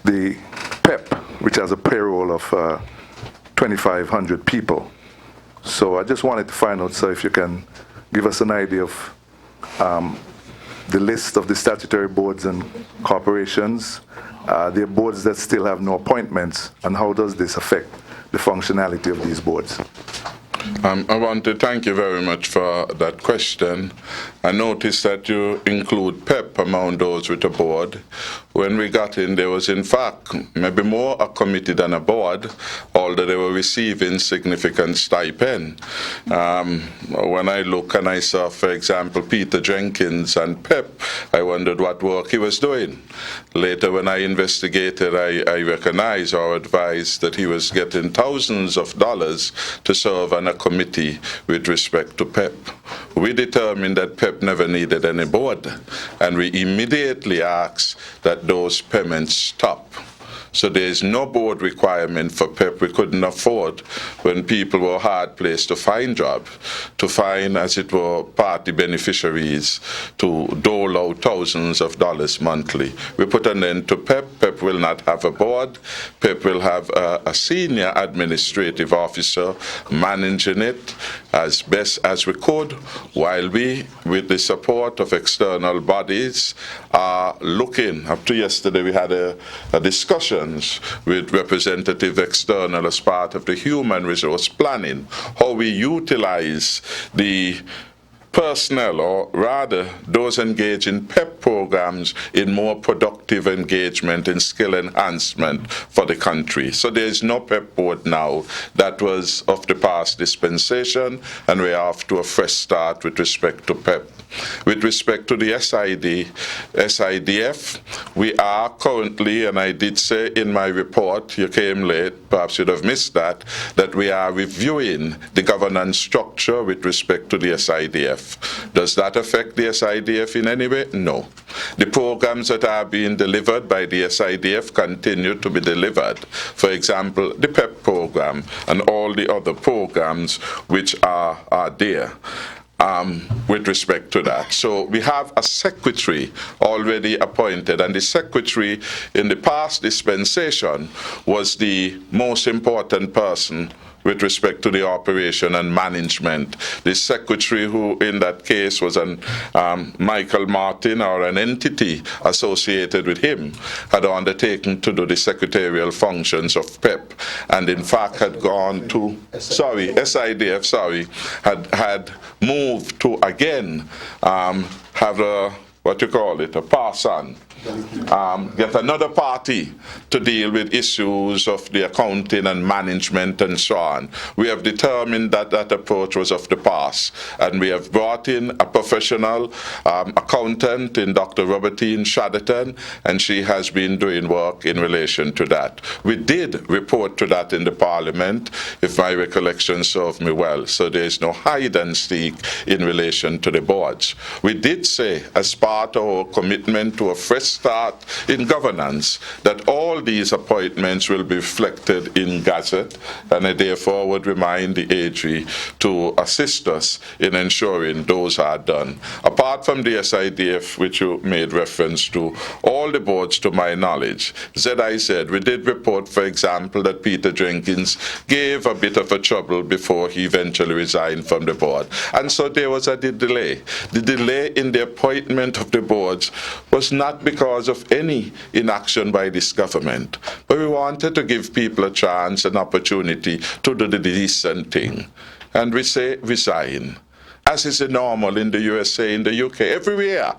P: the PEP, which has a payroll of 2,500 people. So I just wanted to find out, sir, if you can give us an idea of the list of the statutory boards and corporations, the boards that still have no appointments, and how does this affect the functionality of these boards?
D: I want to thank you very much for that question. I noticed that you include PEP among those with a board. When we got in, there was in fact maybe more a committee than a board, although they were receiving significant stipend. When I look and I saw, for example, Peter Jenkins and PEP, I wondered what work he was doing. Later, when I investigated, I recognized or advised that he was getting thousands of dollars to serve on a committee with respect to PEP. We determined that PEP never needed any board, and we immediately asked that those payments stop. So there is no board requirement for PEP. We couldn't afford, when people were hard placed to find jobs, to find, as it were, party beneficiaries to dole out thousands of dollars monthly. We put an end to PEP. PEP will not have a board. PEP will have a senior administrative officer managing it as best as we could, while we, with the support of external bodies, are looking. Up to yesterday, we had a discussion with representative external as part of the human resource planning, how we utilize the personnel, or rather those engaged in PEP programs in more productive engagement in skill enhancement for the country. So there is no PEP board now. That was of the past dispensation, and we are off to a fresh start with respect to PEP. With respect to the SIDF, we are currently, and I did say in my report, you came late, perhaps you'd have missed that we are reviewing the governance structure with respect to the SIDF. Does that affect the SIDF in any way? No. The programs that are being delivered by the SIDF continue to be delivered. For example, the PEP program and all the other programs which are there. With respect to that. So we have a secretary already appointed, and the secretary in the past dispensation was the most important person with respect to the operation and management. The secretary who in that case was an Michael Martin or an entity associated with him had undertaken to do the secretarial functions of PEP, and in fact had gone to, SIDF, had moved to again have a, a pass-on. Get another party to deal with issues of the accounting and management and so on. We have determined that that approach was of the past, and we have brought in a professional accountant in Dr. Robertine Shadderton, and she has been doing work in relation to that. We did report to that in the Parliament, if my recollection serves me well, so there is no hide and seek in relation to the boards. We did say, as part of our commitment to a fresh start in governance, that all these appointments will be reflected in Gazette, and I therefore would remind the AG to assist us in ensuring those are done. Apart from the SIDF, which you made reference to, all the boards, to my knowledge, ZIZ, we did report, for example, that Peter Jenkins gave a bit of a trouble before he eventually resigned from the board. And so there was a delay. The delay in the appointment of the boards was not because of any inaction by this government, but we wanted to give people a chance, an opportunity to do the decent thing. And we say resign, as is normal in the USA, in the UK, everywhere.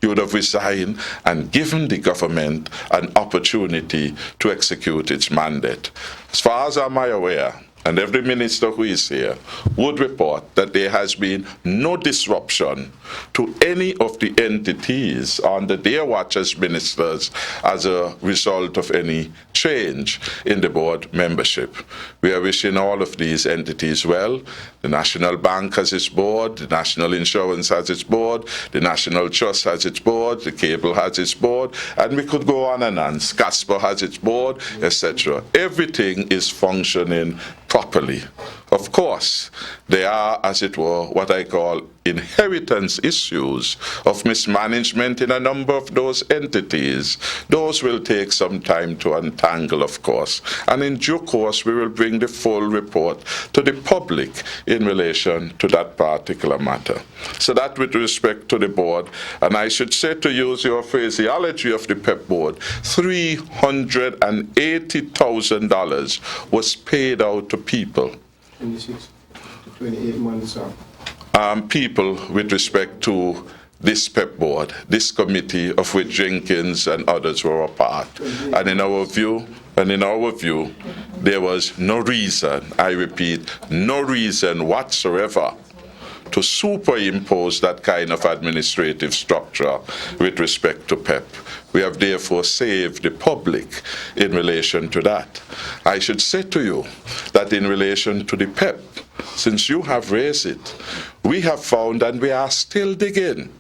D: You would have resigned and given the government an opportunity to execute its mandate. As far as I'm aware, and every minister who is here would report that there has been no disruption to any of the entities under their watch as ministers as a result of any change in the board membership. We are wishing all of these entities well. The National Bank has its board, the National Insurance has its board, the National Trust has its board, the Cable has its board, and we could go on and on. Casper has its board, etc. Everything is functioning properly. Of course, there are, as it were, what I call inheritance issues of mismanagement in a number of those entities. Those will take some time to untangle, of course, and in due course we will bring the full report to the public in relation to that particular matter. So that with respect to the board, and I should say, to use your phraseology of the PEP board, $380,000 was paid out to people.
N: 26 to 28 months up.
D: People with respect to this PEP board, this committee of which Jenkins and others were a part. And in our view, there was no reason, I repeat, no reason whatsoever to superimpose that kind of administrative structure with respect to PEP. We have therefore saved the public in relation to that. I should say to you that in relation to the PEP, since you have raised it, we have found, and we are still digging,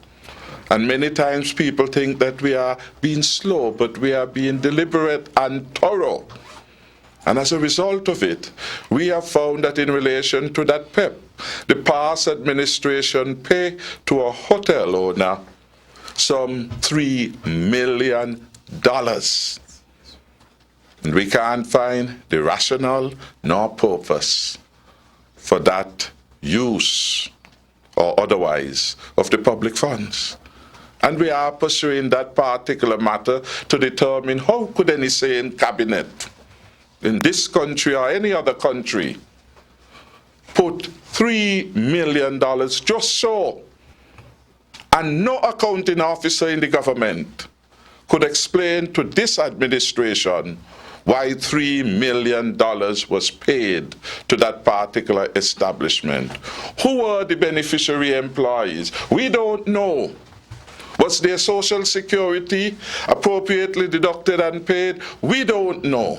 D: and many times people think that we are being slow, but we are being deliberate and thorough. And as a result of it, we have found that in relation to that PEP, the past administration paid to a hotel owner some $3 million. And we can't find the rationale nor purpose for that use or otherwise of the public funds. And we are pursuing that particular matter to determine how could any sane cabinet in this country or any other country put $3 million just so And no accounting officer in the government could explain to this administration why $3 million was paid to that particular establishment. Who were the beneficiary employees? We don't know. Was their Social Security appropriately deducted and paid? We don't know.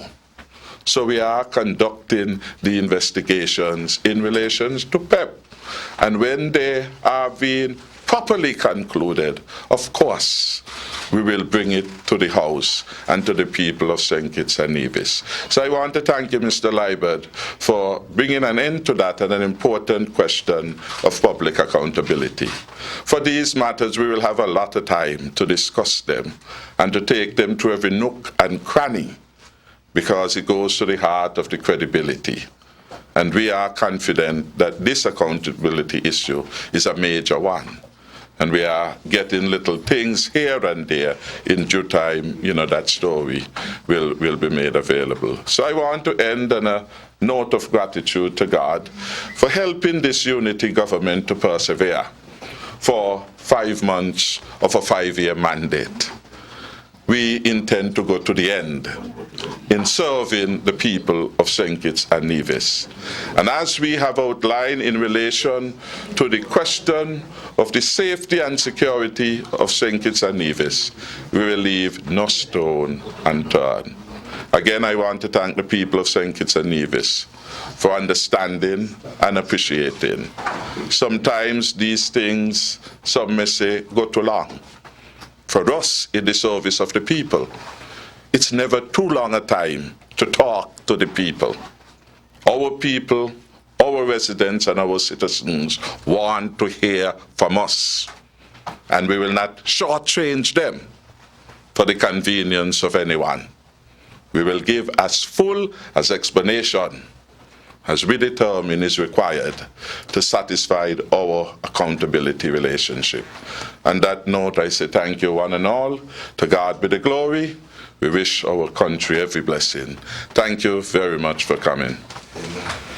D: So we are conducting the investigations in relation to PEP. And when they are being properly concluded, of course, we will bring it to the House and to the people of St. Kitts and Nevis. So I want to thank you, Mr. Liebert, for bringing an end to that and an important question of public accountability. For these matters, we will have a lot of time to discuss them and to take them to every nook and cranny, because it goes to the heart of the credibility. And we are confident that this accountability issue is a major one. And we are getting little things here and there. In due time, that story will be made available. So I want to end on a note of gratitude to God for helping this unity government to persevere for 5 months of a 5-year mandate. We intend to go to the end in serving the people of St. Kitts and Nevis. And as we have outlined in relation to the question of the safety and security of St. Kitts and Nevis, we will leave no stone unturned. Again, I want to thank the people of St. Kitts and Nevis for understanding and appreciating. Sometimes these things, some may say, go too long. For us, in the service of the people, it's never too long a time to talk to the people. Our residents and our citizens want to hear from us, and we will not shortchange them for the convenience of anyone. We will give as full as explanation as we determine is required to satisfy our accountability relationship. On that note, I say thank you one and all. To God be the glory. We wish our country every blessing. Thank you very much for coming. Amen.